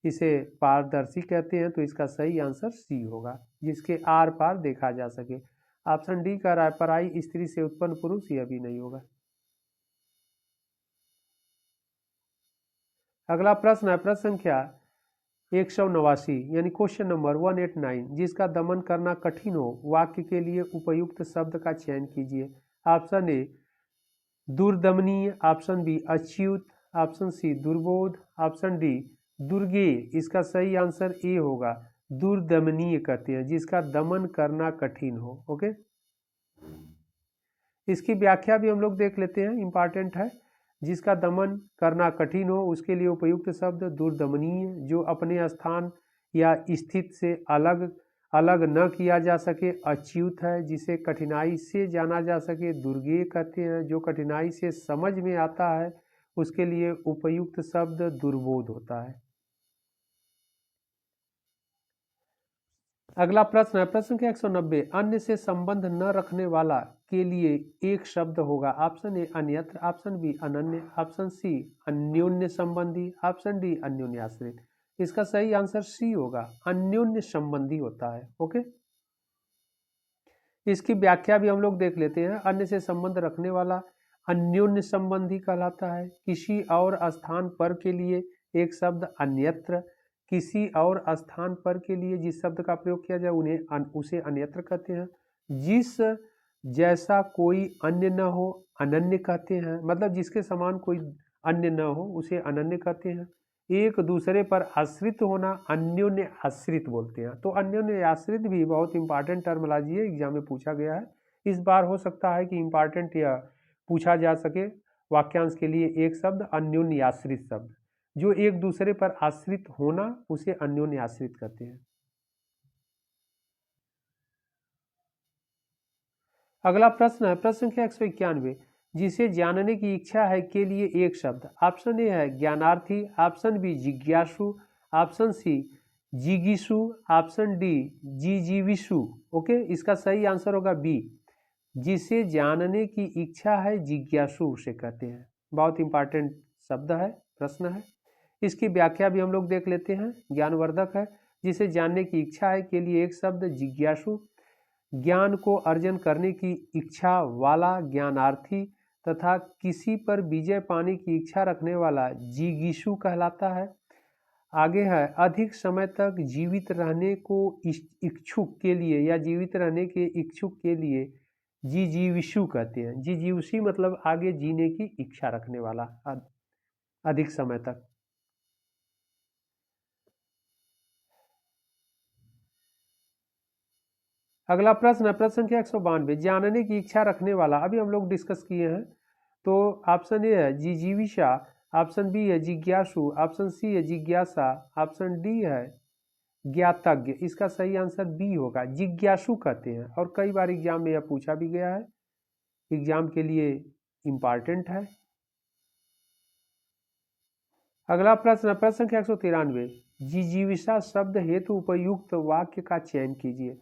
इसे पारदर्शी कहते हैं। तो इसका सही आंसर सी होगा, जिसके आर पार देखा जा सके। ऑप्शन डी कह रहा है पराई स्त्री से उत्पन्न पुरुष, यह भी नहीं होगा। अगला प्रश्न है प्रश्न संख्या 189 यानी क्वेश्चन नंबर 189। जिसका दमन करना कठिन हो वाक्य के लिए उपयुक्त शब्द का चयन कीजिए। ऑप्शन ए दुर्दमनीय, ऑप्शन बी अच्युत, ऑप्शन सी दुर्बोध, ऑप्शन डी दुर्गेय। इसका सही आंसर ए होगा, दुर्दमनीय कहते हैं जिसका दमन करना कठिन हो। ओके, इसकी व्याख्या भी हम लोग देख लेते हैं, इंपॉर्टेंट है। जिसका दमन करना कठिन हो उसके लिए उपयुक्त शब्द दुर्दमनीय, जो अपने स्थान या स्थित से अलग अलग न किया जा सके अच्युत है, जिसे कठिनाई से जाना जा सके दुर्गेय कहते हैं, जो कठिनाई से समझ में आता है उसके लिए उपयुक्त शब्द दुर्बोध होता है। अगला प्रश्न है, प्रश्न संख्या 190, अन्य से संबंध न रखने वाला के लिए एक शब्द होगा। ऑप्शन ए अन्यत्र, ऑप्शन बी अनन्य, ऑप्शन सी अन्योन्य संबंधी, ऑप्शन डी अन्योन्य आश्रित। इसका सही आंसर सी होगा, अन्योन्य संबंधी होता है। ओके, इसकी व्याख्या भी हम लोग देख लेते हैं। अन्य से संबंध रखने वाला अन्योन्य संबंधी कहलाता है। किसी और स्थान पर के लिए एक शब्द अन्यत्र, किसी और स्थान पर के लिए जिस शब्द का प्रयोग किया जाए उसे अन्यत्र कहते हैं। जिस जैसा कोई अन्य न हो अनन्य कहते हैं, मतलब जिसके समान कोई अन्य न हो उसे अनन्य कहते हैं। एक दूसरे पर आश्रित होना अन्योन्य आश्रित बोलते हैं। तो अन्योन्य आश्रित भी बहुत इंपॉर्टेंट टर्मिनोलॉजी है, एग्जाम में पूछा गया है। इस बार हो सकता है कि इंपॉर्टेंट या पूछा जा सके वाक्यांश के लिए एक शब्द अन्योन्य आश्रित शब्द, जो एक दूसरे पर आश्रित होना उसे अन्योन्य आश्रित कहते हैं। अगला प्रश्न है, प्रश्न संख्या 191, जिसे जानने की इच्छा है के लिए एक शब्द। ऑप्शन ए है ज्ञानार्थी, ऑप्शन बी जिज्ञासु, ऑप्शन सी जिगीसु, ऑप्शन डी जिजीविसु। ओके, इसका सही आंसर होगा बी, जिसे जानने की इच्छा है जिज्ञासु उसे कहते हैं। बहुत इंपॉर्टेंट शब्द है, प्रश्न है। इसकी व्याख्या भी हम लोग देख लेते हैं। ज्ञानवर्धक है, जिसे जानने की इच्छा है के लिए एक शब्द जिज्ञासु, ज्ञान को अर्जन करने की इच्छा वाला ज्ञानार्थी तथा किसी पर विजय पाने की इच्छा रखने वाला जिगीसु कहलाता है। आगे है, अधिक समय तक जीवित रहने को इच्छुक के लिए या जीवित रहने के इच्छुक के लिए जिजीविसु कहते हैं। जिजीविसु मतलब आगे जीने की इच्छा रखने वाला, अधिक समय तक। अगला प्रश्न है, प्रश्न संख्या 192, जानने की इच्छा रखने वाला अभी हम लोग डिस्कस किए हैं। तो ऑप्शन ए है जिजीविषा, ऑप्शन बी है जिज्ञासु, ऑप्शन सी है जिज्ञासा, ऑप्शन डी है ज्ञातज्ञ। इसका सही आंसर बी होगा, जिज्ञासु कहते हैं। और कई बार एग्जाम में यह पूछा भी गया है, एग्जाम के लिए इंपॉर्टेंट है। अगला प्रश्न है, प्रश्न संख्या 193, जिजीविषा शब्द हेतु उपयुक्त वाक्य का चयन कीजिए।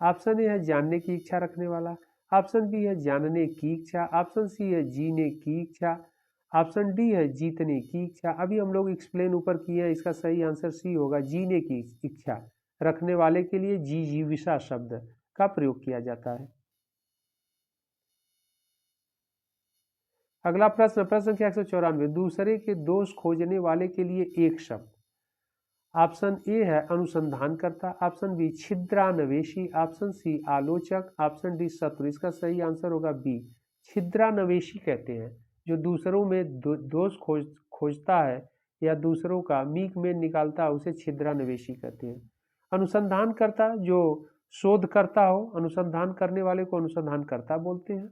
ऑप्शन ए है जानने की इच्छा रखने वाला, ऑप्शन बी है जानने की इच्छा, ऑप्शन सी है जीने की इच्छा, ऑप्शन डी है जीतने की इच्छा। अभी हम लोग एक्सप्लेन ऊपर किए हैं, इसका सही आंसर सी होगा, जीने की इच्छा रखने वाले के लिए जिजीविषा शब्द का प्रयोग किया जाता है। अगला प्रश्न, प्रश्न संख्या 194, दूसरे के दोष खोजने वाले के लिए एक शब्द। ऑप्शन ए है अनुसंधानकर्ता, ऑप्शन बी छिद्रान्वेषी, ऑप्शन सी आलोचक, ऑप्शन डी शत्रु। इसका सही आंसर होगा बी, छिद्रान्वेषी कहते हैं। जो दूसरों में दोष खोजता है या दूसरों का मीक में निकालता है उसे छिद्रान्वेषी कहते हैं। अनुसंधानकर्ता जो शोध करता हो, अनुसंधान करने वाले को अनुसंधानकर्ता बोलते हैं।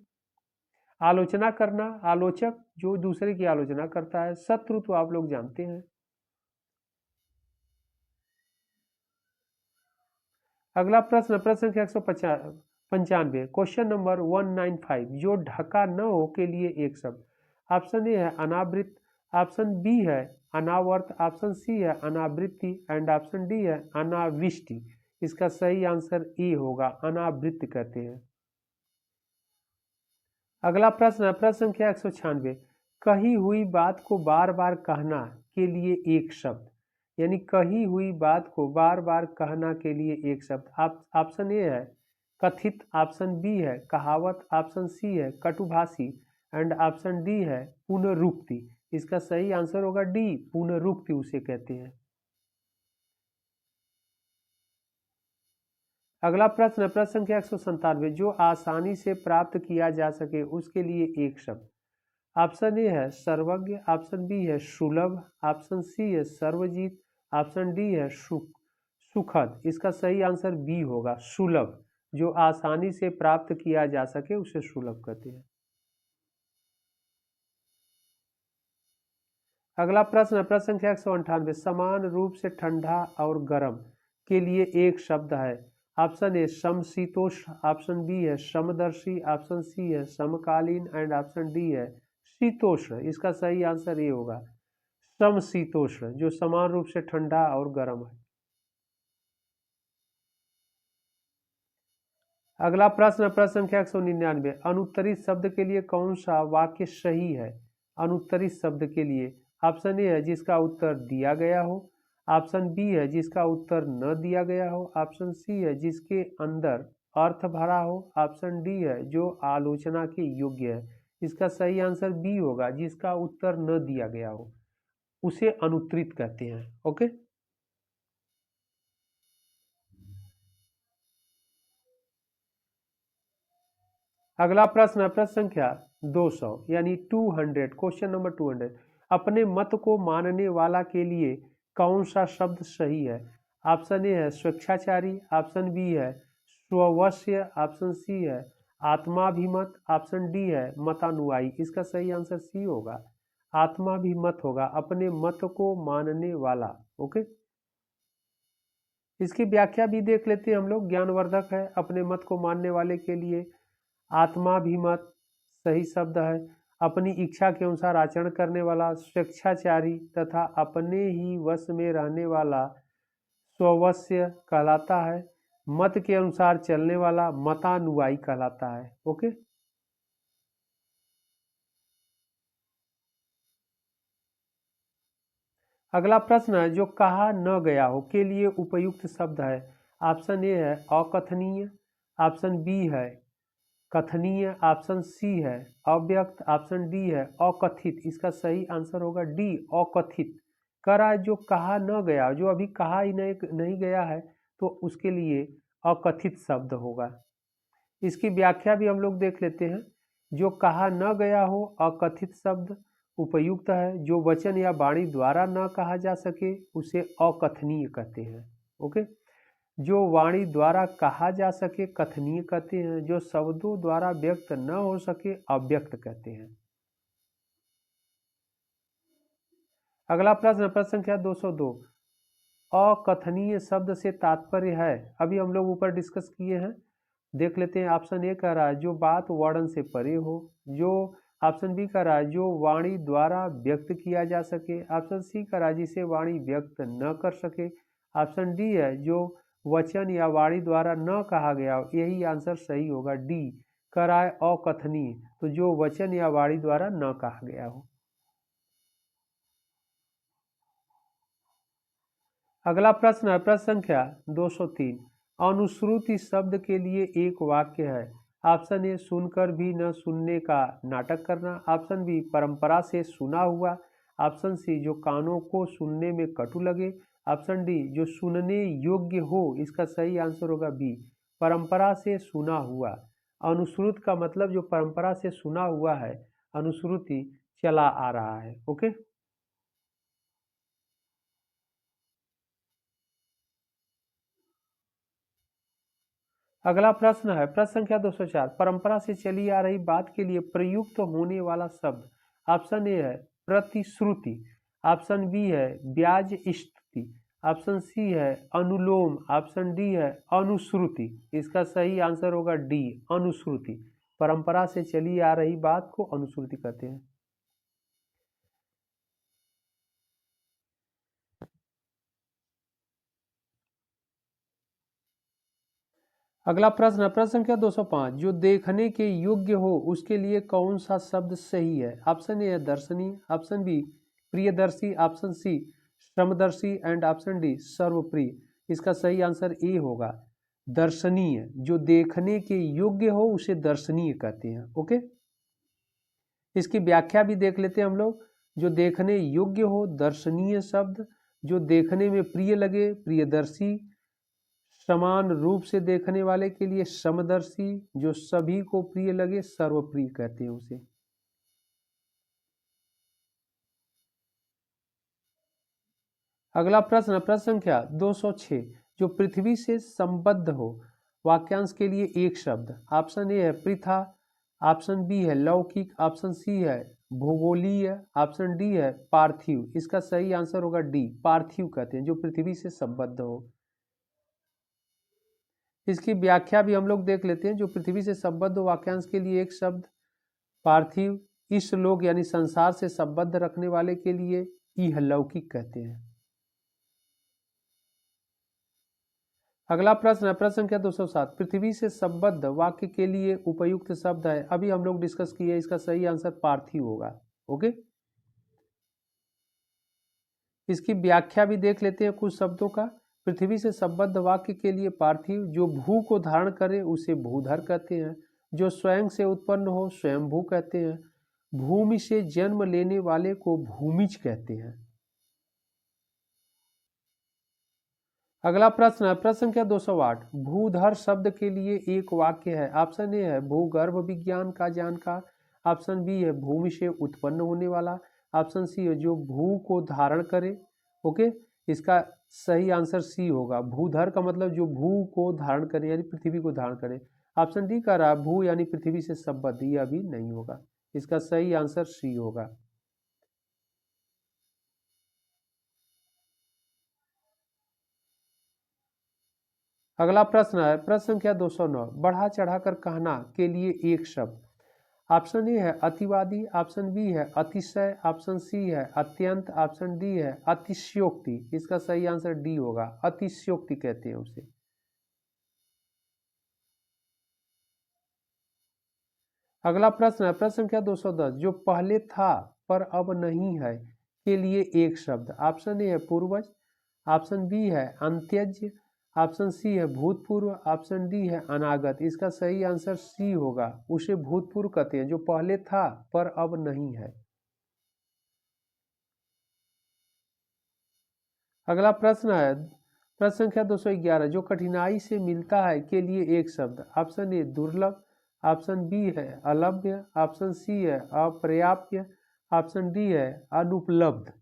आलोचना करना, आलोचक जो दूसरे की आलोचना करता है। शत्रु तो आप लोग जानते हैं। अगला प्रश्न, प्रश्न संख्या 195, क्वेश्चन नंबर 195, जो ढका न हो के लिए एक शब्द। ऑप्शन ए है अनावृत, ऑप्शन बी है अनावर्त, ऑप्शन सी है अनावृत्ति एंड ऑप्शन डी है अनाविष्टि। इसका सही आंसर ए होगा, अनावृत्त कहते हैं। अगला प्रश्न है, प्रश्न संख्या 196, कही हुई बात को बार बार कहना के लिए एक शब्द। यानी कही हुई बात को बार बार कहना के लिए एक शब्द। ऑप्शन ए है कथित, ऑप्शन बी है कहावत, ऑप्शन सी है कटुभाषी एंड ऑप्शन डी है पुनरुक्ति। इसका सही आंसर होगा डी, पुनरुक्ति उसे कहते हैं। अगला प्रश्न, प्रश्न संख्या 197, जो आसानी से प्राप्त किया जा सके उसके लिए एक शब्द। ऑप्शन ए है सर्वज्ञ, ऑप्शन बी है सुलभ, ऑप्शन सी है सर्वजीत, ऑप्शन डी है सुखद। इसका सही आंसर बी होगा, सुलभ। जो आसानी से प्राप्त किया जा सके उसे सुलभ कहते हैं। अगला प्रश्न है प्रश्न संख्या 198, समान रूप से ठंडा और गर्म के लिए एक शब्द है। ऑप्शन ए समशीतोष्ण, ऑप्शन बी है समदर्शी, ऑप्शन सी है समकालीन एंड ऑप्शन डी है शीतोष्ण। इसका सही आंसर ये होगा समशीतोष्ण, जो समान रूप से ठंडा और गर्म है। अगला प्रश्न प्रश्न संख्या 199, अनुत्तरित शब्द के लिए कौन सा वाक्य सही है। अनुत्तरित शब्द के लिए ऑप्शन ए है जिसका उत्तर दिया गया हो, ऑप्शन बी है जिसका उत्तर न दिया गया हो, ऑप्शन सी है जिसके अंदर अर्थ भरा हो, ऑप्शन डी है जो आलोचना के योग्य है। इसका सही आंसर बी होगा, जिसका उत्तर न दिया गया हो उसे अनुत्तरित कहते हैं। ओके, अगला प्रश्न है प्रश्न संख्या 200 यानी 200, क्वेश्चन नंबर 200, अपने मत को मानने वाला के लिए कौन सा शब्द सही है। ऑप्शन ए है स्वेच्छाचारी, ऑप्शन बी है स्ववश्य, ऑप्शन सी है आत्माभिमत, ऑप्शन डी है मतानुयायी। इसका सही आंसर सी होगा, आत्माभिमत होगा, अपने मत को मानने वाला। ओके, इसकी व्याख्या भी देख लेते हैं हम लोग। ज्ञानवर्धक है अपने मत को मानने वाले के लिए, आत्माभिमत सही शब्द है, अपनी इच्छा के अनुसार आचरण करने वाला स्वेच्छाचारी तथा अपने ही वश में रहने वाला स्ववश्य कहलाता है, मत के अनुसार चलने वाला मतानुयायी कहलाता है। ओके, अगला प्रश्न है जो कहा न गया हो के लिए उपयुक्त शब्द है। ऑप्शन ए है अकथनीय, ऑप्शन बी है कथनीय, ऑप्शन सी है अव्यक्त, ऑप्शन डी है अकथित। इसका सही आंसर होगा डी अकथित। कह रहा है जो कहा न गया, जो अभी कहा ही नहीं गया है तो उसके लिए अकथित शब्द होगा। इसकी व्याख्या भी हम लोग देख लेते हैं। जो कहा न गया हो अकथित शब्द उपयुक्त है, जो वचन या वाणी द्वारा न कहा जा सके उसे अकथनीय कहते हैं। ओके, जो वाणी द्वारा कहा जा सके कथनीय कहते हैं, जो शब्दों द्वारा व्यक्त न हो सके अव्यक्त कहते हैं। अगला प्रश्न प्रश्न संख्या 202, अकथनीय शब्द से तात्पर्य है। अभी हम लोग ऊपर डिस्कस किए हैं, देख लेते हैं। ऑप्शन ए कह रहा है जो बात वर्णन से परे हो, जो ऑप्शन बी कह रहा है जो वाणी द्वारा व्यक्त किया जा सके, ऑप्शन सी कह रहा है जिसे वाणी व्यक्त न कर सके, ऑप्शन डी है जो वचन या वाणी द्वारा न कहा गया हो। यही आंसर सही होगा, डी कह रहा है अकथनीय, तो जो वचन या वाणी द्वारा न कहा गया हो। अगला प्रश्न है प्रश्न संख्या 203, अनुश्रुति शब्द के लिए एक वाक्य है। ऑप्शन ए सुनकर भी न सुनने का नाटक करना, ऑप्शन बी परंपरा से सुना हुआ, ऑप्शन सी जो कानों को सुनने में कटु लगे, ऑप्शन डी जो सुनने योग्य हो। इसका सही आंसर होगा बी, परंपरा से सुना हुआ। अनुश्रुत का मतलब जो परंपरा से सुना हुआ है, अनुश्रुति चला आ रहा है। ओके, अगला प्रश्न है प्रश्न संख्या 204, परंपरा से चली आ रही बात के लिए प्रयुक्त होने वाला शब्द। ऑप्शन ए है प्रतिश्रुति, ऑप्शन बी है ब्याज स्तुति, ऑप्शन सी है अनुलोम, ऑप्शन डी है अनुश्रुति। इसका सही आंसर होगा डी अनुश्रुति। परंपरा से चली आ रही बात को अनुश्रुति कहते हैं। अगला प्रश्न है प्रश्न संख्या 205, जो देखने के योग्य हो उसके लिए कौन सा शब्द सही है। ऑप्शन ए है दर्शनीय, ऑप्शन बी प्रियदर्शी, ऑप्शन सी समदर्शी एंड ऑप्शन डी सर्वप्रिय। इसका सही आंसर ए होगा दर्शनीय। जो देखने के योग्य हो उसे दर्शनीय कहते हैं। ओके, इसकी व्याख्या भी देख लेते हैं हम लोग। जो देखने योग्य हो दर्शनीय शब्द, जो देखने में प्रिय लगे प्रियदर्शी, समान रूप से देखने वाले के लिए समदर्शी, जो सभी को प्रिय लगे सर्वप्रिय कहते हैं उसे। अगला प्रश्न प्रश्न संख्या 206, जो पृथ्वी से संबद्ध हो वाक्यांश के लिए एक शब्द। ऑप्शन ए है पृथा, ऑप्शन बी है लौकिक, ऑप्शन सी है भूगोलीय, ऑप्शन डी है पार्थिव। इसका सही आंसर होगा डी, पार्थिव कहते हैं जो पृथ्वी से संबद्ध हो। इसकी व्याख्या भी हम लोग देख लेते हैं। जो पृथ्वी से संबद्ध वाक्यांश के लिए एक शब्द पार्थिव, ईशलोक यानी संसार से संबद्ध रखने वाले के लिए इहलौकिक कहते हैं। अगला प्रश्न है प्रश्न संख्या 207, पृथ्वी से संबद्ध वाक्य के लिए उपयुक्त शब्द है। अभी हम लोग डिस्कस किए, इसका सही आंसर पार्थिव होगा। ओके, इसकी व्याख्या भी देख लेते हैं कुछ शब्दों का। पृथ्वी से संबद्ध वाक्य के लिए पार्थिव, जो भू को धारण करे उसे भूधर कहते हैं, जो स्वयं से उत्पन्न हो स्वयंभू कहते हैं, भूमि से जन्म लेने वाले को भूमिज कहते हैं। अगला प्रश्न है प्रश्न संख्या 208, भूधर शब्द के लिए एक वाक्य है। ऑप्शन ए है भूगर्भ विज्ञान का जानकार, ऑप्शन बी है भूमि से उत्पन्न होने वाला, ऑप्शन सी है जो भू को धारण करे। ओके, इसका सही आंसर सी होगा। भूधर का मतलब जो भू को धारण करे यानी पृथ्वी को धारण करे। ऑप्शन डी कह रहा है भू यानी पृथ्वी से संबद्ध, यह अभी नहीं होगा। इसका सही आंसर सी होगा। अगला प्रश्न है प्रश्न संख्या 209, बढ़ा चढ़ाकर कहना के लिए एक शब्द। ऑप्शन ए है अतिवादी, ऑप्शन बी है अतिशय, ऑप्शन सी है अत्यंत, ऑप्शन डी है अतिशयोक्ति। इसका सही आंसर डी होगा, अतिशयोक्ति कहते हैं उसे। अगला प्रश्न है प्रश्न संख्या 210, जो पहले था पर अब नहीं है के लिए एक शब्द। ऑप्शन ए है पूर्वज, ऑप्शन बी है अंत्यज, ऑप्शन सी है भूतपूर्व, ऑप्शन डी है अनागत। इसका सही आंसर सी होगा, उसे भूतपूर्व कहते हैं जो पहले था पर अब नहीं है। अगला प्रश्न है प्रश्न संख्या 211, जो कठिनाई से मिलता है के लिए एक शब्द। ऑप्शन ए दुर्लभ, ऑप्शन बी है अलभ्य, ऑप्शन सी है अपर्याप्य, ऑप्शन डी है अनुपलब्ध।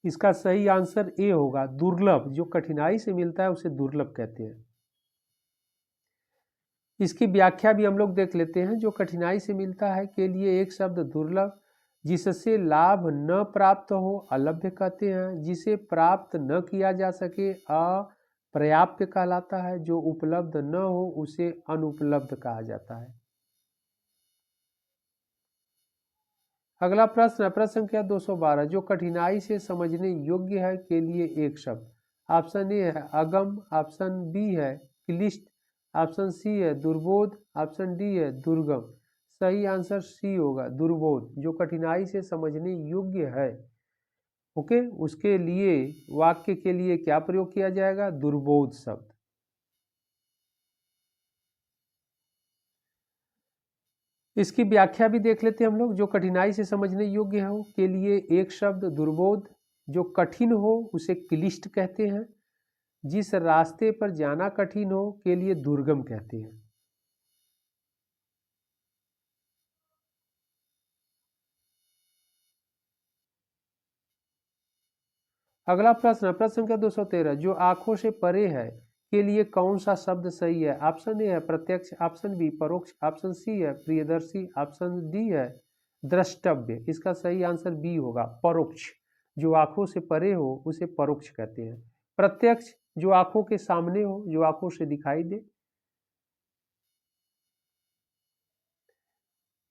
इसका सही आंसर ए होगा, दुर्लभ। जो कठिनाई से मिलता है उसे दुर्लभ कहते हैं। इसकी व्याख्या भी हम लोग देख लेते हैं। जो कठिनाई से मिलता है के लिए एक शब्द दुर्लभ, जिससे लाभ न प्राप्त हो अलभ्य कहते हैं, जिसे प्राप्त न किया जा सके अपर्याप्य कहलाता है, जो उपलब्ध न हो उसे अनुपलब्ध कहा जाता है। अगला प्रश्न है प्रश्न संख्या 212, जो कठिनाई से समझने योग्य है के लिए एक शब्द। ऑप्शन ए है अगम, ऑप्शन बी है क्लिष्ट, ऑप्शन सी है दुर्बोध, ऑप्शन डी है दुर्गम। सही आंसर सी होगा, दुर्बोध। जो कठिनाई से समझने योग्य है, ओके, उसके लिए वाक्य के लिए क्या प्रयोग किया जाएगा, दुर्बोध शब्द। इसकी व्याख्या भी देख लेते हैं हम लोग। जो कठिनाई से समझने योग्य हो के लिए एक शब्द दुर्बोध, जो कठिन हो उसे क्लिष्ट कहते हैं, जिस रास्ते पर जाना कठिन हो के लिए दुर्गम कहते हैं। अगला प्रश्न प्रश्न संख्या 213, जो आंखों से परे है के लिए कौन सा शब्द सही है। ऑप्शन ए है प्रत्यक्ष, ऑप्शन बी परोक्ष, ऑप्शन सी है प्रियदर्शी, ऑप्शन डी है द्रष्टव्य। इसका सही आंसर बी होगा, परोक्ष। जो आंखों से परे हो उसे परोक्ष कहते हैं। प्रत्यक्ष जो आंखों के सामने हो, जो आंखों से दिखाई दे।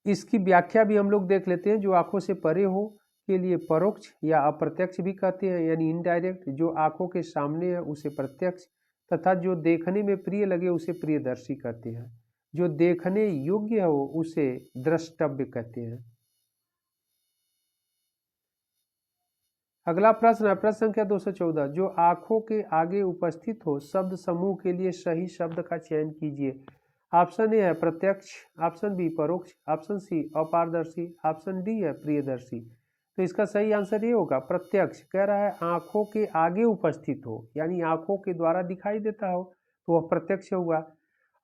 इसकी व्याख्या भी हम लोग देख लेते हैं। जो आंखों से परे हो के लिए परोक्ष या अप्रत्यक्ष भी कहते हैं, यानी इनडायरेक्ट। जो आंखों के सामने है उसे प्रत्यक्ष, तथा जो देखने में प्रिय लगे उसे प्रियदर्शी कहते हैं। जो देखने योग्य हो उसे द्रष्टव्य कहते हैं। अगला प्रश्न है प्रश्न संख्या 214, जो आंखों के आगे उपस्थित हो शब्द समूह के लिए सही शब्द का चयन कीजिए। ऑप्शन ए है प्रत्यक्ष, ऑप्शन बी परोक्ष, ऑप्शन सी अपारदर्शी, ऑप्शन डी है प्रियदर्शी। तो इसका सही आंसर ये होगा प्रत्यक्ष। कह रहा है आंखों के आगे उपस्थित हो, यानी आंखों के द्वारा दिखाई देता हो तो वह प्रत्यक्ष हुआ,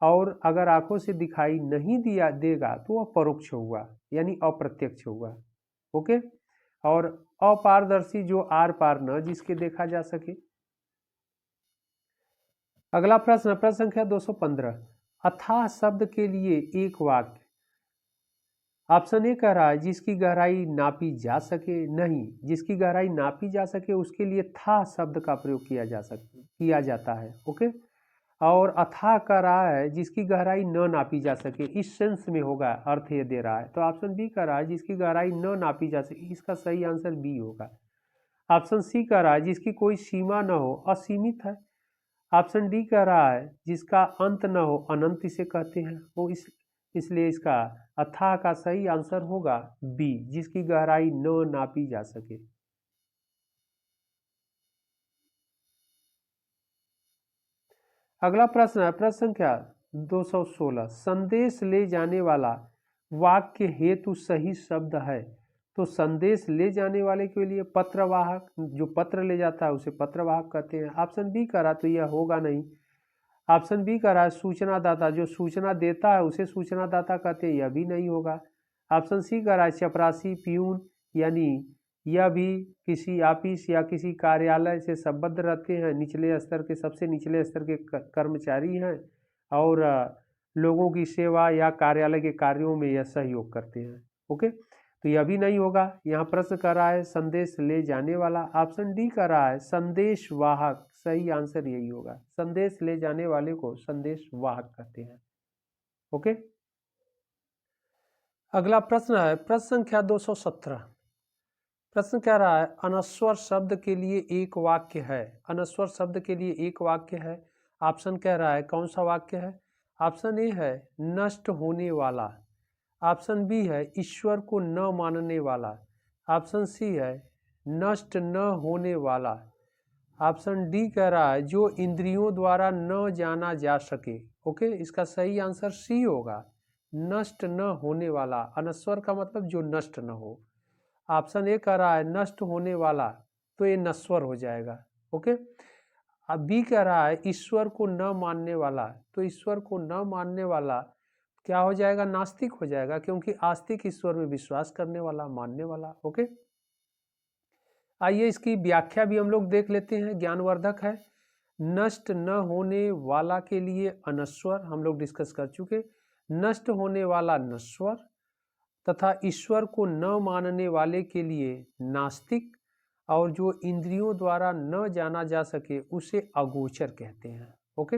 और अगर आंखों से दिखाई नहीं दिया देगा तो वह परोक्ष हुआ, यानी अप्रत्यक्ष हुआ। ओके, और अपारदर्शी जो आर पार न जिसके देखा जा सके। अगला प्रश्न प्रश्न संख्या 215, अथाह शब्द के लिए एक वाक्य। ऑप्शन ए कह रहा है जिसकी गहराई नापी जा सके, नहीं, जिसकी गहराई नापी जा सके उसके लिए था शब्द का प्रयोग किया जाता है। ओके, और अथाह कह रहा है जिसकी गहराई न नापी जा सके, इस सेंस में होगा, अर्थ ये दे रहा है। तो ऑप्शन बी कह रहा है जिसकी गहराई न नापी जा सके, इसका सही आंसर बी होगा। ऑप्शन सी कह रहा है जिसकी कोई सीमा न हो, असीमित है। ऑप्शन डी कह रहा है जिसका अंत न हो, अनंत इसे कहते हैं। वो इसलिए इसका अथाह का सही आंसर होगा बी, जिसकी गहराई न नापी जा सके। अगला प्रश्न है प्रश्न संख्या 216, संदेश ले जाने वाला वाक्य हेतु सही शब्द है। तो संदेश ले जाने वाले के लिए पत्रवाहक, जो पत्र ले जाता है उसे पत्रवाहक कहते हैं। ऑप्शन बी करा तो यह होगा नहीं। ऑप्शन बी करा सूचनादाता, जो सूचना देता है उसे सूचनादाता कहते हैं, यह भी नहीं होगा। ऑप्शन सी करा चपरासी, प्यून, यानी यह भी किसी ऑफिस या किसी कार्यालय से संबद्ध रहते हैं, निचले स्तर के, सबसे निचले स्तर के कर्मचारी हैं और लोगों की सेवा या कार्यालय के कार्यों में यह सहयोग करते हैं। ओके, तो यह भी नहीं होगा। यहाँ प्रश्न कर रहा है संदेश ले जाने वाला। ऑप्शन डी कर रहा है संदेश वाहक, सही आंसर यही होगा। संदेश ले जाने वाले को संदेश वाहक कहते हैं। ओके, अगला प्रश्न है प्रश्न संख्या 217। प्रश्न कह रहा है अनस्वर शब्द के लिए एक वाक्य है। अनस्वर शब्द के लिए एक वाक्य है। ऑप्शन कह रहा है कौन सा वाक्य है। ऑप्शन ए है नष्ट होने वाला। ऑप्शन बी है ईश्वर को न मानने वाला। ऑप्शन सी है नष्ट न होने वाला। ऑप्शन डी कह रहा है जो इंद्रियों द्वारा न जाना जा सके। ओके, इसका सही आंसर सी होगा, नष्ट न होने वाला। अनस्वर का मतलब जो नष्ट न हो। ऑप्शन ए कह रहा है नष्ट होने वाला, तो ये नश्वर हो जाएगा। ओके, अब बी कह रहा है ईश्वर को न मानने वाला, तो ईश्वर को न मानने वाला क्या हो जाएगा, नास्तिक हो जाएगा, क्योंकि आस्तिक ईश्वर में विश्वास करने वाला, मानने वाला। ओके, आइए इसकी व्याख्या भी हम लोग देख लेते हैं, ज्ञानवर्धक है। नष्ट न होने वाला के लिए अनश्वर हम लोग डिस्कस कर चुके, नष्ट होने वाला नश्वर, तथा ईश्वर को न मानने वाले के लिए नास्तिक, और जो इंद्रियों द्वारा न जाना जा सके उसे अगोचर कहते हैं। ओके,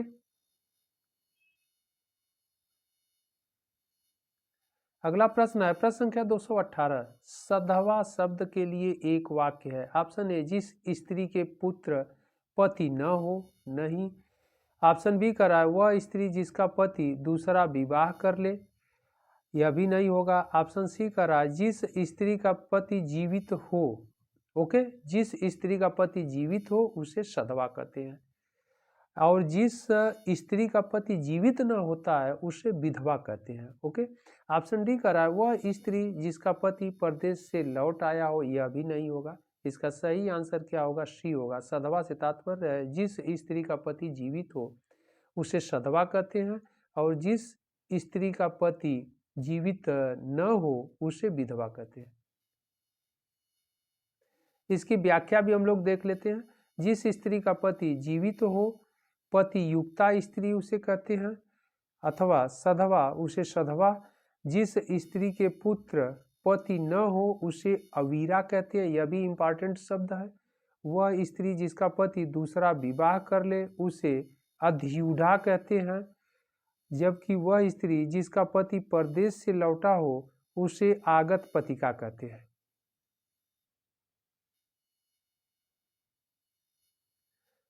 अगला प्रश्न है प्रश्न संख्या 218, सधवा शब्द के लिए एक वाक्य है। ऑप्शन ए जिस स्त्री के पुत्र पति न हो, नहीं। ऑप्शन बी करा है वह स्त्री जिसका पति दूसरा विवाह कर ले, यह भी नहीं होगा। ऑप्शन सी का रहा जिस स्त्री का पति जीवित हो। ओके, जिस स्त्री का पति जीवित हो उसे सधवा कहते हैं, और जिस स्त्री का पति जीवित न होता है उसे विधवा कहते हैं। ओके, ऑप्शन डी का रहा है वह स्त्री जिसका पति परदेश से लौट आया हो, यह भी नहीं होगा। इसका सही आंसर क्या होगा, सी होगा। सधवा से तात्पर्य है जिस स्त्री का पति जीवित हो उसे सधवा कहते हैं, और जिस स्त्री का पति जीवित न हो उसे विधवा कहते हैं। इसकी व्याख्या भी हम लोग देख लेते हैं। जिस स्त्री का पति जीवित हो, पति युक्ता स्त्री उसे कहते हैं, अथवा सधवा उसे सधवा। जिस स्त्री के पुत्र पति न हो उसे अवीरा कहते हैं, यह भी इंपॉर्टेंट शब्द है। वह स्त्री जिसका पति दूसरा विवाह कर ले उसे अध्युढ़ा कहते हैं, जबकि वह स्त्री जिसका पति परदेश से लौटा हो उसे आगत पतिका कहते हैं।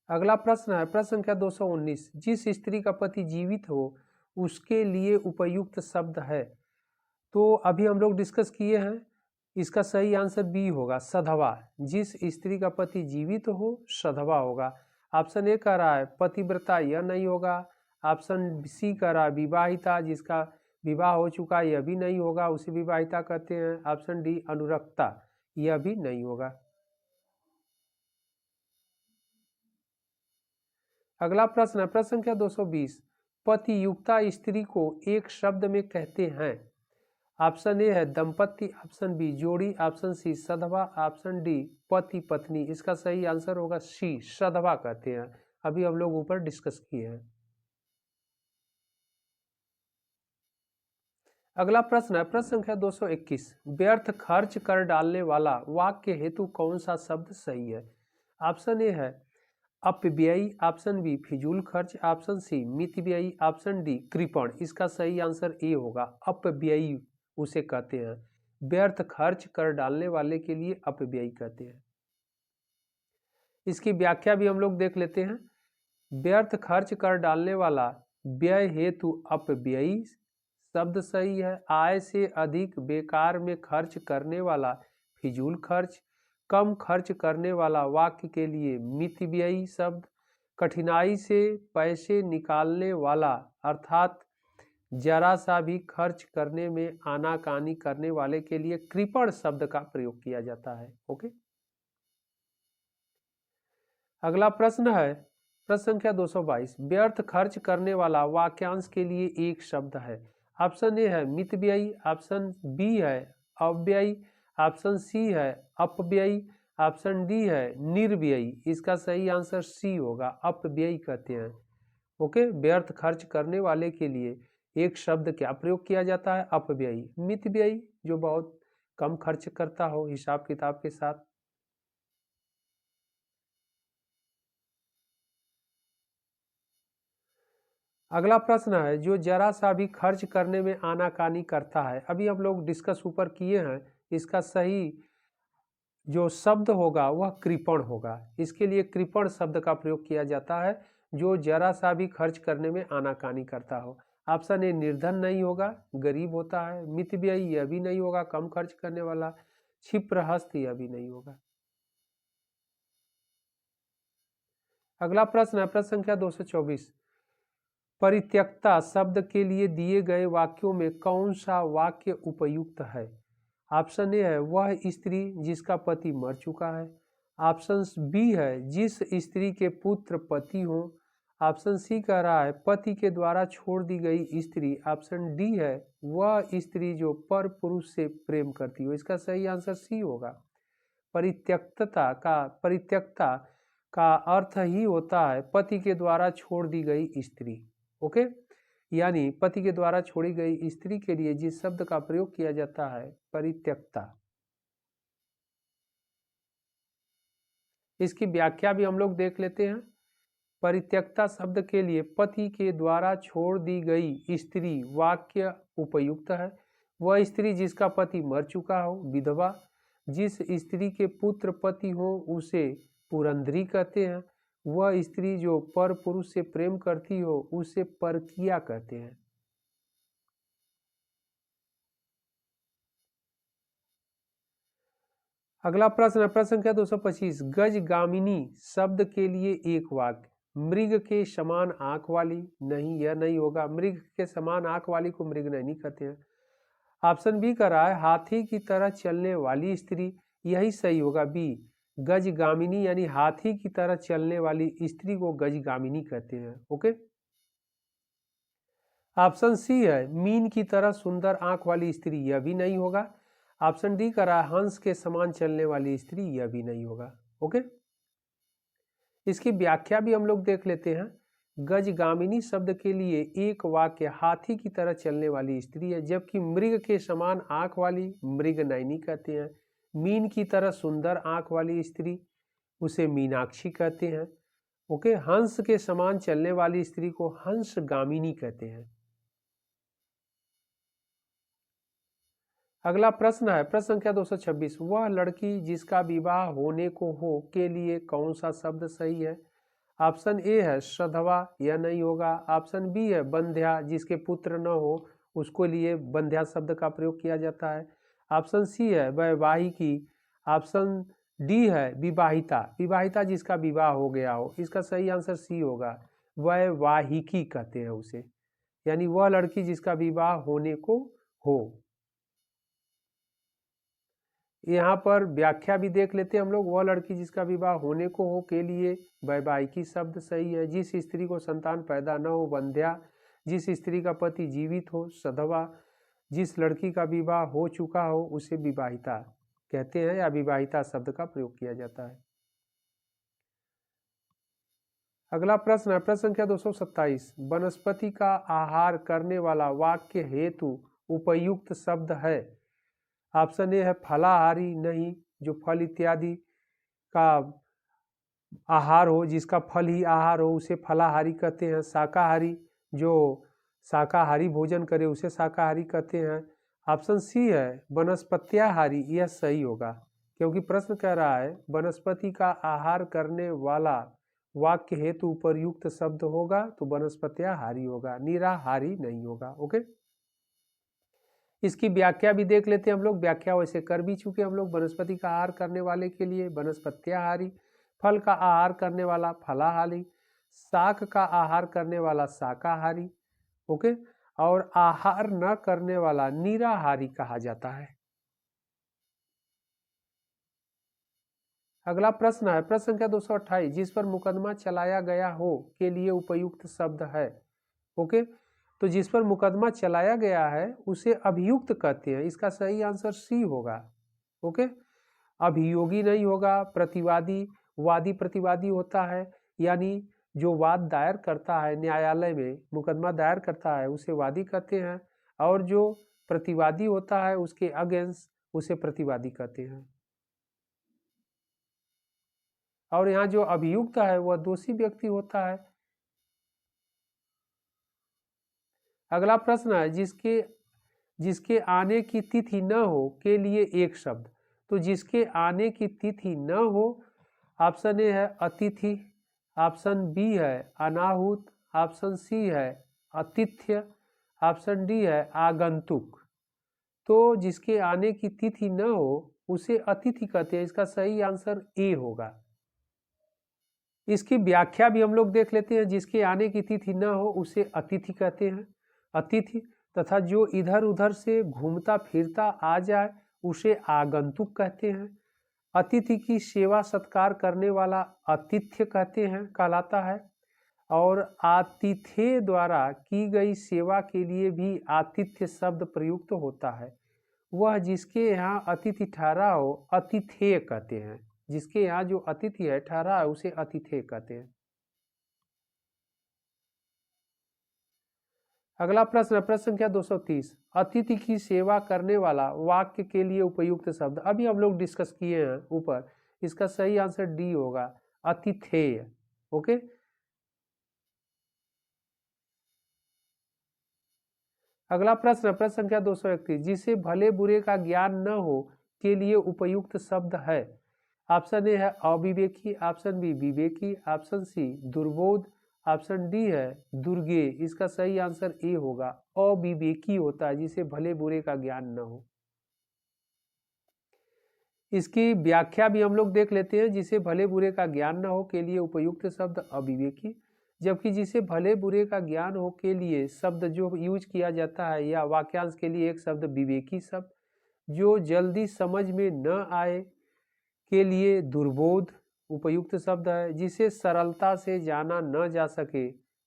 अगला प्रश्न है प्रश्न संख्या 219, जिस स्त्री का पति जीवित हो उसके लिए उपयुक्त शब्द है। तो अभी हम लोग डिस्कस किए हैं, इसका सही आंसर बी होगा, सधवा। जिस स्त्री का पति जीवित हो सधवा होगा। ऑप्शन ए कह रहा है पतिव्रता, यह नहीं होगा। ऑप्शन सी कह रहा है विवाहिता, जिसका विवाह हो चुका, यह भी नहीं होगा, उसे विवाहिता कहते हैं। ऑप्शन डी अनुरक्ता, यह भी नहीं होगा। अगला प्रश्न है प्रश्न संख्या 220, पति युक्ता स्त्री को एक शब्द में कहते हैं। ऑप्शन ए है दंपति, ऑप्शन बी जोड़ी, ऑप्शन सी सधवा, ऑप्शन डी पति पत्नी। इसका सही आंसर होगा सी, सधवा कहते हैं। अभी हम लोग ऊपर डिस्कस किए हैं। अगला प्रश्न है प्रश्न संख्या 221। व्यर्थ खर्च कर डालने वाला वाक्य हेतु कौन सा शब्द सही है? ऑप्शन ए है अपव्ययी, ऑप्शन बी फिजूल खर्च, ऑप्शन सी मितव्ययी, ऑप्शन डी कृपण। इसका सही आंसर ए होगा, अपव्ययी उसे कहते हैं। व्यर्थ खर्च कर डालने वाले के लिए अपव्ययी कहते हैं। इसकी व्याख्या भी हम लोग देख लेते हैं। व्यर्थ खर्च कर डालने वाला व्यय हेतु अपव्ययी शब्द सही है। आय से अधिक बेकार में खर्च करने वाला फिजूल खर्च। कम खर्च करने वाला वाक्य के लिए मितव्ययी शब्द। कठिनाई से पैसे निकालने वाला अर्थात जरा सा भी खर्च करने में आनाकानी करने वाले के लिए कृपण शब्द का प्रयोग किया जाता है। ओके, अगला प्रश्न है प्रश्न संख्या 222। व्यर्थ खर्च करने वाला वाक्यांश के लिए एक शब्द है। ऑप्शन ए है मितव्ययी, ऑप्शन बी है अव्ययी, ऑप्शन सी है अपव्ययी, ऑप्शन डी है निर्व्ययी। इसका सही आंसर सी होगा, अपव्ययी कहते हैं। ओके, व्यर्थ खर्च करने वाले के लिए एक शब्द क्या प्रयोग किया जाता है? अपव्ययी। मितव्ययी जो बहुत कम खर्च करता हो हिसाब किताब के साथ। अगला प्रश्न है जो जरा सा भी खर्च करने में आनाकानी करता है। अभी हम लोग डिस्कस ऊपर किए हैं, इसका सही जो शब्द होगा वह कृपण होगा। इसके लिए कृपण शब्द का प्रयोग किया जाता है जो जरा सा भी खर्च करने में आनाकानी करता हो। ऑप्शन ए निर्धन नहीं होगा, गरीब होता है। मितव्ययी यह भी नहीं होगा, कम खर्च करने वाला। क्षिप्रहस्त यह भी नहीं होगा। अगला प्रश्न है प्रश्न संख्या 224। परित्यक्ता शब्द के लिए दिए गए वाक्यों में कौन सा वाक्य उपयुक्त है? ऑप्शन ए है वह स्त्री जिसका पति मर चुका है, ऑप्शन बी है जिस स्त्री के पुत्र पति हो, ऑप्शन सी कह रहा है पति के द्वारा छोड़ दी गई स्त्री, ऑप्शन डी है वह स्त्री जो पर पुरुष से प्रेम करती हो। इसका सही आंसर सी होगा। परित्यक्ता का अर्थ ही होता है पति के द्वारा छोड़ दी गई स्त्री। ओके, यानी पति के द्वारा छोड़ी गई स्त्री के लिए जिस शब्द का प्रयोग किया जाता है परित्यक्ता। इसकी व्याख्या भी हम लोग देख लेते हैं। परित्यक्ता शब्द के लिए पति के द्वारा छोड़ दी गई स्त्री वाक्य उपयुक्त है। वह स्त्री जिसका पति मर चुका हो विधवा। जिस स्त्री के पुत्र पति हो उसे पुरंदरी कहते हैं। वह स्त्री जो पर पुरुष से प्रेम करती हो उसे परकिया कहते हैं। अगला प्रश्न है प्रश्न संख्या 225। गजगामिनी शब्द के लिए एक वाक्य। मृग के समान आंख वाली, नहीं यह नहीं होगा। मृग के समान आंख वाली को मृग नहीं कहते हैं। ऑप्शन बी कर रहा है हाथी की तरह चलने वाली स्त्री, यही सही होगा बी। गजगामिनी यानी हाथी की तरह चलने वाली स्त्री को गजगामिनी कहते हैं। ओके, ऑप्शन सी है मीन की तरह सुंदर आंख वाली स्त्री, यह भी नहीं होगा। ऑप्शन डी कर रहा है हंस के समान चलने वाली स्त्री, यह भी नहीं होगा। ओके, इसकी व्याख्या भी हम लोग देख लेते हैं। गजगामिनी शब्द के लिए एक वाक्य हाथी की तरह चलने वाली स्त्री है, जबकि मृग के समान आंख वाली मृग नयनी कहते हैं। मीन की तरह सुंदर आंख वाली स्त्री उसे मीनाक्षी कहते हैं। ओके, हंस के समान चलने वाली स्त्री को हंसगामिनी कहते हैं। अगला प्रश्न है प्रश्न संख्या 226। वह लड़की जिसका विवाह होने को हो के लिए कौन सा शब्द सही है? ऑप्शन ए है सधवा, यह नहीं होगा। ऑप्शन बी है बंध्या, जिसके पुत्र न हो उसको लिए बंध्या शब्द का प्रयोग किया जाता है। ऑप्शन सी है वैवाहिकी। ऑप्शन डी है विवाहिता, विवाहिता जिसका विवाह हो गया हो। इसका सही आंसर सी होगा, वैवाहिकी कहते हैं उसे, यानी वह लड़की जिसका विवाह होने को हो। यहाँ पर व्याख्या भी देख लेते हैं हम लोग। वह लड़की जिसका विवाह होने को हो के लिए वैवाहिकी शब्द सही है। जिस स्त्री को संतान पैदा न हो बंध्या, जिस स्त्री का पति जीवित हो सधवा, जिस लड़की का विवाह हो चुका हो उसे विवाहिता कहते हैं या विवाहिता शब्द का प्रयोग किया जाता है। अगला प्रश्न है प्रश्न संख्या 227। वनस्पति का आहार करने वाला वाक्य हेतु उपयुक्त शब्द है। ऑप्शन ए है फलाहारी, नहीं, जो फल इत्यादि का आहार हो, जिसका फल ही आहार हो उसे फलाहारी कहते हैं। शाकाहारी, जो शाकाहारी भोजन करे उसे शाकाहारी कहते हैं। ऑप्शन सी है वनस्पत्याहारी, यह सही होगा, क्योंकि प्रश्न कह रहा है वनस्पति का आहार करने वाला वाक्य हेतु उपयुक्त शब्द होगा तो वनस्पत्याहारी होगा, निराहारी नहीं होगा। ओके, इसकी व्याख्या भी देख लेते हैं हम लोग। व्याख्या वैसे कर भी चुके हम लोग। वनस्पति का आहार करने वाले के लिए वनस्पत्याहारी, फल का आहार करने वाला फलाहारी, शाक का आहार करने वाला शाकाहारी, ओके, और आहार न करने वाला निराहारी कहा जाता है। अगला प्रश्न है प्रश्न संख्या 228, जिस पर मुकदमा चलाया गया हो के लिए उपयुक्त शब्द है। ओके, तो जिस पर मुकदमा चलाया गया है उसे अभियुक्त कहते हैं, इसका सही आंसर सी होगा। ओके, अभियोगी नहीं होगा। प्रतिवादी, वादी प्रतिवादी होता है, यानी जो वाद दायर करता है न्यायालय में, मुकदमा दायर करता है उसे वादी कहते हैं, और जो प्रतिवादी होता है उसके अगेंस्ट उसे प्रतिवादी कहते हैं। और यहाँ जो अभियुक्त है वह दोषी व्यक्ति होता है। अगला प्रश्न है जिसके आने की तिथि न हो के लिए एक शब्द। तो जिसके आने की तिथि न हो, ऑप्शन ए है अतिथि, ऑप्शन बी है अनाहुत, ऑप्शन सी है आतिथ्य, ऑप्शन डी है आगंतुक। तो जिसके आने की तिथि न हो उसे अतिथि कहते हैं, इसका सही आंसर ए होगा। इसकी व्याख्या भी हम लोग देख लेते हैं। जिसके आने की तिथि न हो उसे अतिथि कहते हैं। अतिथि तथा जो इधर उधर से घूमता फिरता आ जाए उसे आगंतुक कहते हैं। अतिथि की सेवा सत्कार करने वाला आतिथ्य कहते हैं, कहलाता है। और आतिथ्य द्वारा की गई सेवा के लिए भी आतिथ्य शब्द प्रयुक्त होता है। वह जिसके यहाँ अतिथि ठहरा हो अतिथेय कहते हैं। जिसके यहाँ जो अतिथि है ठहरा है उसे अतिथेय कहते हैं। अगला प्रश्न प्रश्न संख्या 230, अतिथि की सेवा करने वाला वाक्य के लिए उपयुक्त शब्द। अभी हम लोग डिस्कस किए हैं ऊपर, इसका सही आंसर डी होगा, अतिथेय। ओके, अगला प्रश्न प्रश्न संख्या 231, जिसे भले बुरे का ज्ञान न हो के लिए उपयुक्त शब्द है। ऑप्शन ए है अविवेकी, ऑप्शन बी विवेकी, ऑप्शन सी दुर्बोध, ऑप्शन डी है दुर्गे। इसका सही आंसर ए होगा, अविवेकी होता है जिसे भले बुरे का ज्ञान न हो। इसकी व्याख्या भी हम लोग देख लेते हैं। जिसे भले बुरे का ज्ञान न हो के लिए उपयुक्त शब्द अविवेकी, जबकि जिसे भले बुरे का ज्ञान हो के लिए शब्द जो यूज किया जाता है या वाक्यांश के लिए एक शब्द विवेकी शब्द। जो जल्दी समझ में न आए के लिए दुर्बोध उपयुक्त शब्द है। जिसे सरलता से जाना न जा सके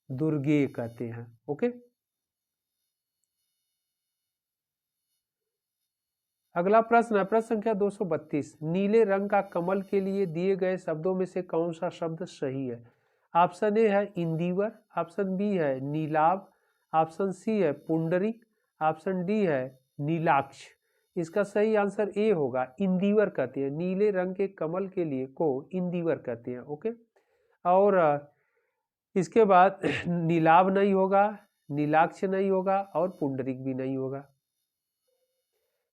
दुर्गेय कहते हैं। ओके, अगला प्रश्न है प्रश्न संख्या 232, नीले रंग का कमल के लिए दिए गए शब्दों में से कौन सा शब्द सही है। ऑप्शन ए है इंदिवर, ऑप्शन बी है नीलाभ, ऑप्शन सी है पुंडरिक, ऑप्शन डी है नीलाक्ष। इसका सही आंसर ए होगा, इंदिवर कहते हैं। नीले रंग के कमल के लिए को इंदिवर कहते हैं। ओके, और इसके बाद नीलाभ नहीं होगा, नीलाक्ष नहीं होगा और पुंडरिक भी नहीं होगा।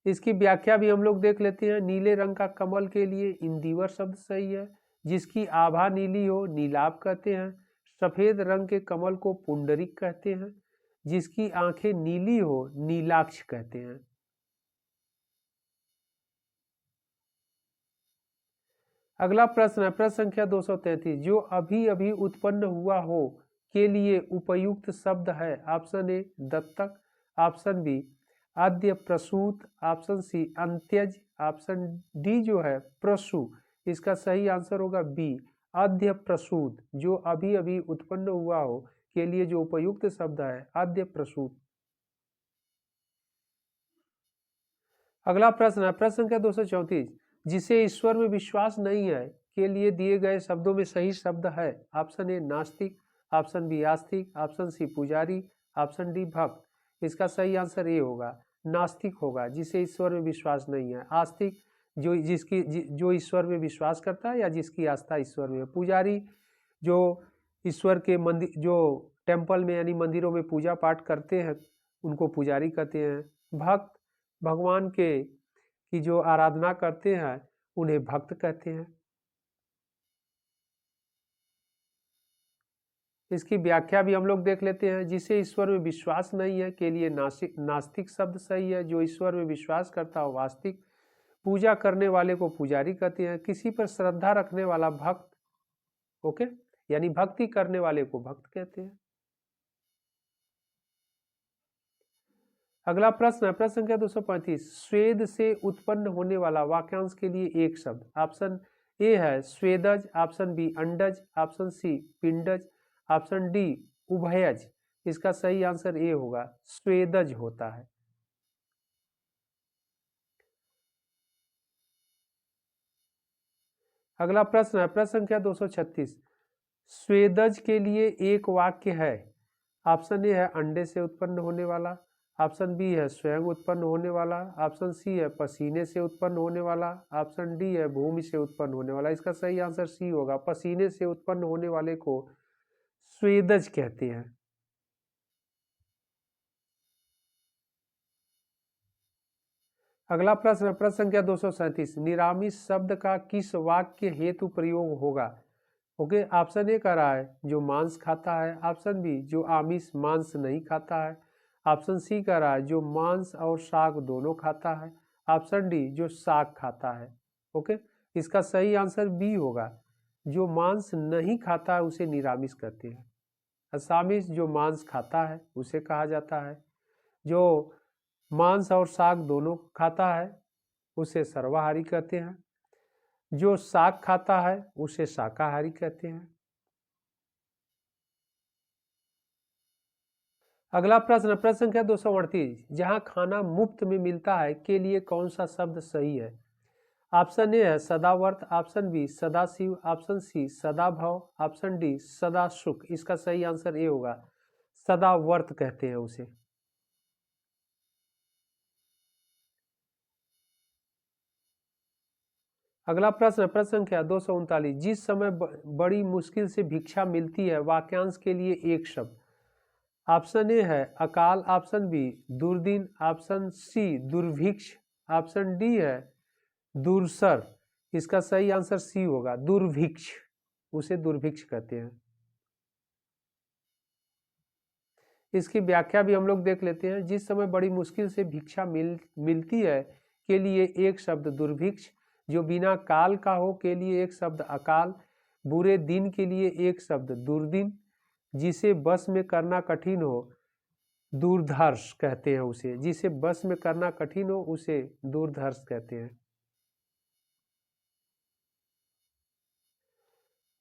इसकी व्याख्या भी हम लोग देख लेते हैं। नीले रंग का कमल के लिए इंदिवर शब्द सही है। जिसकी आभा नीली हो नीलाभ कहते हैं। सफेद रंग के कमल को पुंडरिक कहते हैं। जिसकी आंखें नीली हो नीलाक्ष कहते हैं। अगला प्रश्न है प्रश्न संख्या 233, जो अभी अभी उत्पन्न हुआ हो के लिए उपयुक्त शब्द है। ऑप्शन ए दत्तक, ऑप्शन बी आद्य प्रसूत, ऑप्शन सी अंत्यज, ऑप्शन डी जो है प्रसू। इसका सही आंसर होगा बी आद्य प्रसूत। जो अभी अभी उत्पन्न हुआ हो के लिए जो उपयुक्त शब्द है आद्य प्रसूत। अगला प्रश्न है प्रश्न संख्या 234, जिसे ईश्वर में विश्वास नहीं है के लिए दिए गए शब्दों में सही शब्द है। ऑप्शन ए नास्तिक, ऑप्शन बी आस्तिक, ऑप्शन सी पुजारी, ऑप्शन डी भक्त। इसका सही आंसर ए होगा, नास्तिक होगा, जिसे ईश्वर में विश्वास नहीं है। आस्तिक जो ईश्वर में विश्वास करता है या जिसकी आस्था ईश्वर में है। पुजारी जो ईश्वर के मंदिर, जो टेम्पल में यानी मंदिरों में पूजा पाठ करते हैं, उनको पुजारी कहते हैं। भक्त भगवान की जो आराधना करते हैं उन्हें भक्त कहते हैं। इसकी व्याख्या भी हम लोग देख लेते हैं। जिसे ईश्वर में विश्वास नहीं है के लिए नास्तिक शब्द सही है। जो ईश्वर में विश्वास करता हो वास्तिक। पूजा करने वाले को पुजारी कहते हैं। किसी पर श्रद्धा रखने वाला भक्त, ओके, यानी भक्ति करने वाले को भक्त कहते हैं। अगला प्रश्न है, प्रश्न संख्या 235। स्वेद से उत्पन्न होने वाला वाक्यांश के लिए एक शब्द। ऑप्शन ए है स्वेदज, ऑप्शन बी अंडज, ऑप्शन सी पिंडज, ऑप्शन डी उभयज। इसका सही आंसर ए होगा, स्वेदज होता है। अगला प्रश्न है, प्रश्न संख्या 236। स्वेदज के लिए एक वाक्य है। ऑप्शन ए है अंडे से उत्पन्न होने वाला, ऑप्शन बी है स्वयं उत्पन्न होने वाला, ऑप्शन सी है पसीने से उत्पन्न होने वाला, ऑप्शन डी है भूमि से उत्पन्न होने वाला। इसका सही आंसर सी होगा, पसीने से उत्पन्न होने वाले को स्वेदज कहते हैं। अगला प्रश्न है, प्रश्न संख्या 237। निरामिष शब्द का किस वाक्य हेतु प्रयोग होगा? ओके, ऑप्शन ए कह रहा है जो मांस खाता है, ऑप्शन बी जो आमिष मांस नहीं खाता है, ऑप्शन सी कह रहा है जो मांस और शाक दोनों खाता है, ऑप्शन डी जो शाक खाता है। ओके, इसका सही आंसर बी होगा, जो मांस नहीं खाता है उसे निरामिष कहते हैं। असामिष जो मांस खाता है उसे कहा जाता है। जो मांस और शाक दोनों खाता है उसे सर्वाहारी कहते हैं। जो शाक खाता है उसे शाकाहारी कहते हैं। अगला प्रश्न, प्रश्न संख्या 238। जहां खाना मुफ्त में मिलता है के लिए कौन सा शब्द सही है? ऑप्शन ए है सदावर्त, ऑप्शन बी सदाशिव, ऑप्शन सी सदाभव, ऑप्शन डी सदा सुख। इसका सही आंसर ए होगा, सदावर्त कहते हैं उसे। अगला प्रश्न, प्रश्न संख्या 239। जिस समय बड़ी मुश्किल से भिक्षा मिलती है वाक्यांश के लिए एक शब्द। ऑप्शन ए है अकाल, ऑप्शन बी दुर्दिन, ऑप्शन सी दुर्भिक्ष, ऑप्शन डी है दुर्सर। इसका सही आंसर सी होगा, दुर्भिक्ष। उसे दुर्भिक्ष कहते हैं। इसकी व्याख्या भी हम लोग देख लेते हैं। जिस समय बड़ी मुश्किल से भिक्षा मिलती है के लिए एक शब्द दुर्भिक्ष। जो बिना काल का हो के लिए एक शब्द अकाल। बुरे दिन के लिए एक शब्द दुर्दिन। जिसे बस में करना कठिन हो दूरधर्ष कहते हैं उसे। जिसे बस में करना कठिन हो उसे दूरधर्ष कहते हैं।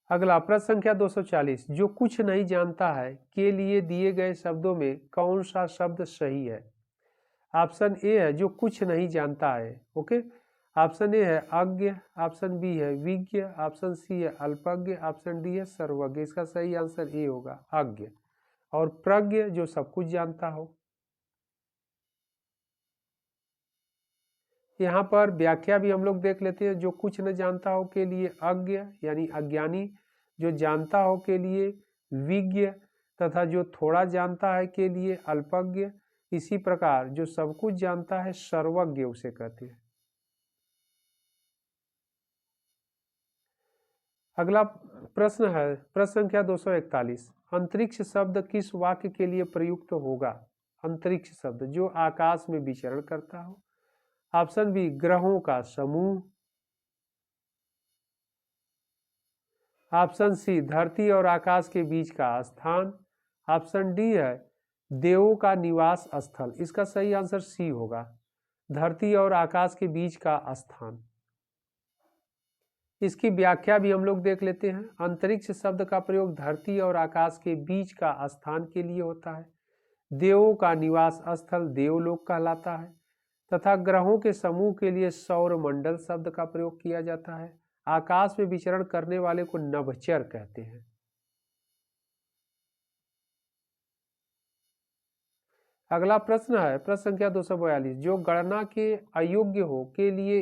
अगला प्रश्न संख्या 240। जो कुछ नहीं जानता है के लिए दिए गए शब्दों में कौन सा शब्द सही है? ऑप्शन ए है जो कुछ नहीं जानता है, ओके, ऑप्शन ए है अज्ञ, ऑप्शन बी है विज्ञ, ऑप्शन सी है अल्पज्ञ, ऑप्शन डी है सर्वज्ञ। इसका सही आंसर ए होगा, अज्ञ। और प्रज्ञ जो सब कुछ जानता हो। यहाँ पर व्याख्या भी हम लोग देख लेते हैं। जो कुछ न जानता हो के लिए अज्ञ यानी अज्ञानी, जो जानता हो के लिए विज्ञ, तथा जो थोड़ा जानता है के लिए अल्पज्ञ। इसी प्रकार जो सब कुछ जानता है सर्वज्ञ उसे कहते हैं। अगला प्रश्न है, प्रश्न संख्या 241। अंतरिक्ष शब्द किस वाक्य के लिए प्रयुक्त होगा? अंतरिक्ष शब्द जो आकाश में विचरण करता हो। ऑप्शन बी ग्रहों का समूह, ऑप्शन सी धरती और आकाश के बीच का स्थान, ऑप्शन डी है देवों का निवास स्थल। इसका सही आंसर सी होगा, धरती और आकाश के बीच का स्थान। इसकी व्याख्या भी हम लोग देख लेते हैं। अंतरिक्ष शब्द का प्रयोग धरती और आकाश के बीच का स्थान के लिए होता है। देवों का निवास स्थल देवलोक कहलाता है, तथा ग्रहों के समूह के लिए सौरमंडल शब्द का प्रयोग किया जाता है। आकाश में विचरण करने वाले को नभचर कहते हैं। अगला प्रश्न है प्रश्न संख्या 242, जो गणना के अयोग्य हो के लिए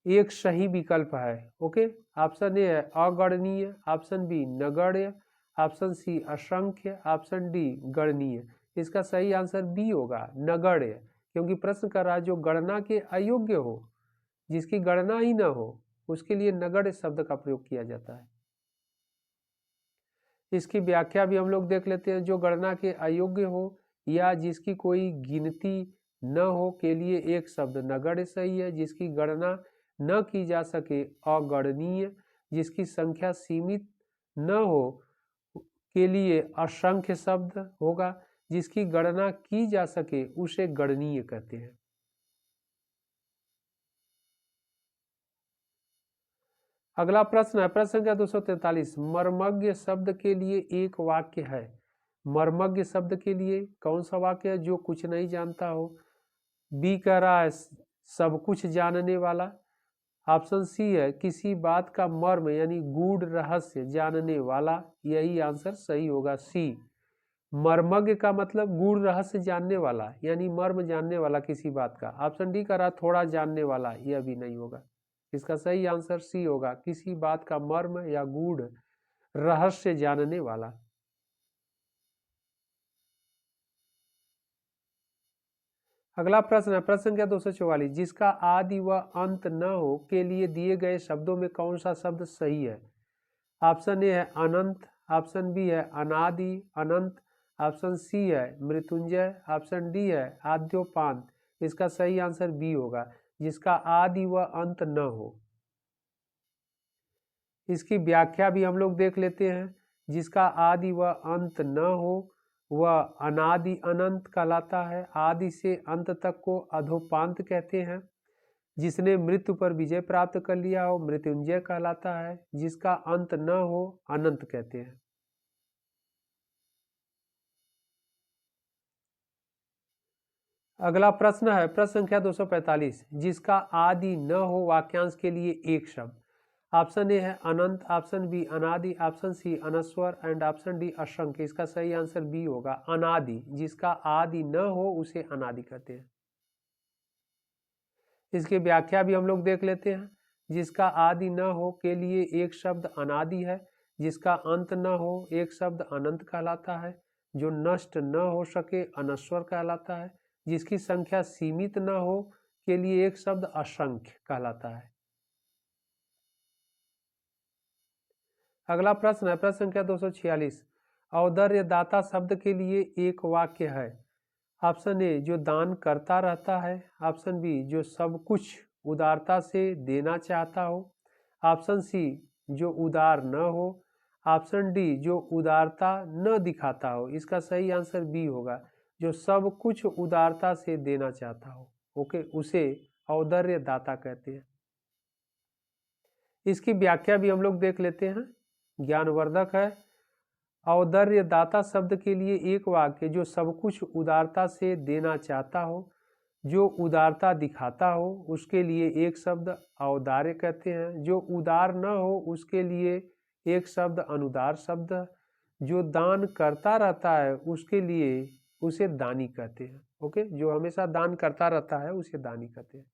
एक सही विकल्प है। ओके, ऑप्शन ए है अगणनीय, ऑप्शन बी नगण्य, ऑप्शन सी असंख्य, ऑप्शन डी गणनीय। इसका सही आंसर बी होगा, नगण्य, क्योंकि प्रश्न कर रहा है जो गणना के अयोग्य हो, जिसकी गणना ही न हो, उसके लिए नगण्य शब्द का प्रयोग किया जाता है। इसकी व्याख्या भी हम लोग देख लेते हैं। जो गणना के अयोग्य हो या जिसकी कोई गिनती न हो के लिए एक शब्द नगण्य सही है। जिसकी गणना न की जा सके अगणनीय, जिसकी संख्या सीमित न हो के लिए असंख्य शब्द होगा, जिसकी गणना की जा सके उसे गणनीय कहते हैं। अगला प्रश्न है प्रश्न संख्या 243, मर्मज्ञ शब्द के लिए एक वाक्य है। मर्मज्ञ शब्द के लिए कौन सा वाक्य है? जो कुछ नहीं जानता हो। बी कह रहा है सब कुछ जानने वाला। ऑप्शन सी है किसी बात का मर्म यानी गूढ़ रहस्य जानने वाला। यही आंसर सही होगा, सी। मर्मज्ञ का मतलब गूढ़ रहस्य जानने वाला यानी मर्म जानने वाला किसी बात का। ऑप्शन डी कह रहा थोड़ा जानने वाला, यह भी नहीं होगा। इसका सही आंसर सी होगा, किसी बात का मर्म या गूढ़ रहस्य जानने वाला। अगला प्रश्न है प्रश्न संख्या 244, जिसका आदि व अंत न हो के लिए दिए गए शब्दों में कौन सा शब्द सही है? ऑप्शन ए है अनंत, ऑप्शन बी है अनादि अनंत, ऑप्शन सी है मृत्युंजय, ऑप्शन डी है आद्योपांत। इसका सही आंसर बी होगा, जिसका आदि व अंत न हो। इसकी व्याख्या भी हम लोग देख लेते हैं। जिसका आदि व अंत न हो वह अनादि अनंत कहलाता है। आदि से अंत तक को अधोपांत कहते हैं। जिसने मृत्यु पर विजय प्राप्त कर लिया हो मृत्युंजय कहलाता है। जिसका अंत न हो अनंत कहते हैं। अगला प्रश्न है प्रश्न संख्या 245, जिसका आदि न हो वाक्यांश के लिए एक शब्द। ऑप्शन ए है अनंत, ऑप्शन बी अनादि, ऑप्शन सी अनस्वर एंड ऑप्शन डी असंख्य। इसका सही आंसर बी होगा, अनादि। जिसका आदि न हो उसे अनादि कहते हैं। इसकी व्याख्या भी हम लोग देख लेते हैं। जिसका आदि न हो के लिए एक शब्द अनादि है। जिसका अंत न हो एक शब्द अनंत कहलाता है। जो नष्ट न हो सके अनस्वर कहलाता है। जिसकी संख्या सीमित न हो के लिए एक शब्द असंख्य कहलाता है। अगला प्रश्न है प्रश्न संख्या 246, औदर्य दाता शब्द के लिए एक वाक्य है। ऑप्शन ए जो दान करता रहता है, ऑप्शन बी जो सब कुछ उदारता से देना चाहता हो, ऑप्शन सी जो उदार न हो, ऑप्शन डी जो उदारता न दिखाता हो। इसका सही आंसर बी होगा, जो सब कुछ उदारता से देना चाहता हो। ओके, उसे औदर्य दाता कहते हैं। इसकी व्याख्या भी हम लोग देख लेते हैं। ज्ञानवर्धक है। औदर्य दाता शब्द के लिए एक वाक्य, जो सब कुछ उदारता से देना चाहता हो, जो उदारता दिखाता हो, उसके लिए एक शब्द औदार्य कहते हैं। जो उदार न हो उसके लिए एक शब्द अनुदार शब्द। जो दान करता रहता है उसके लिए उसे दानी कहते हैं। ओके, जो हमेशा दान करता रहता है उसे दानी कहते हैं।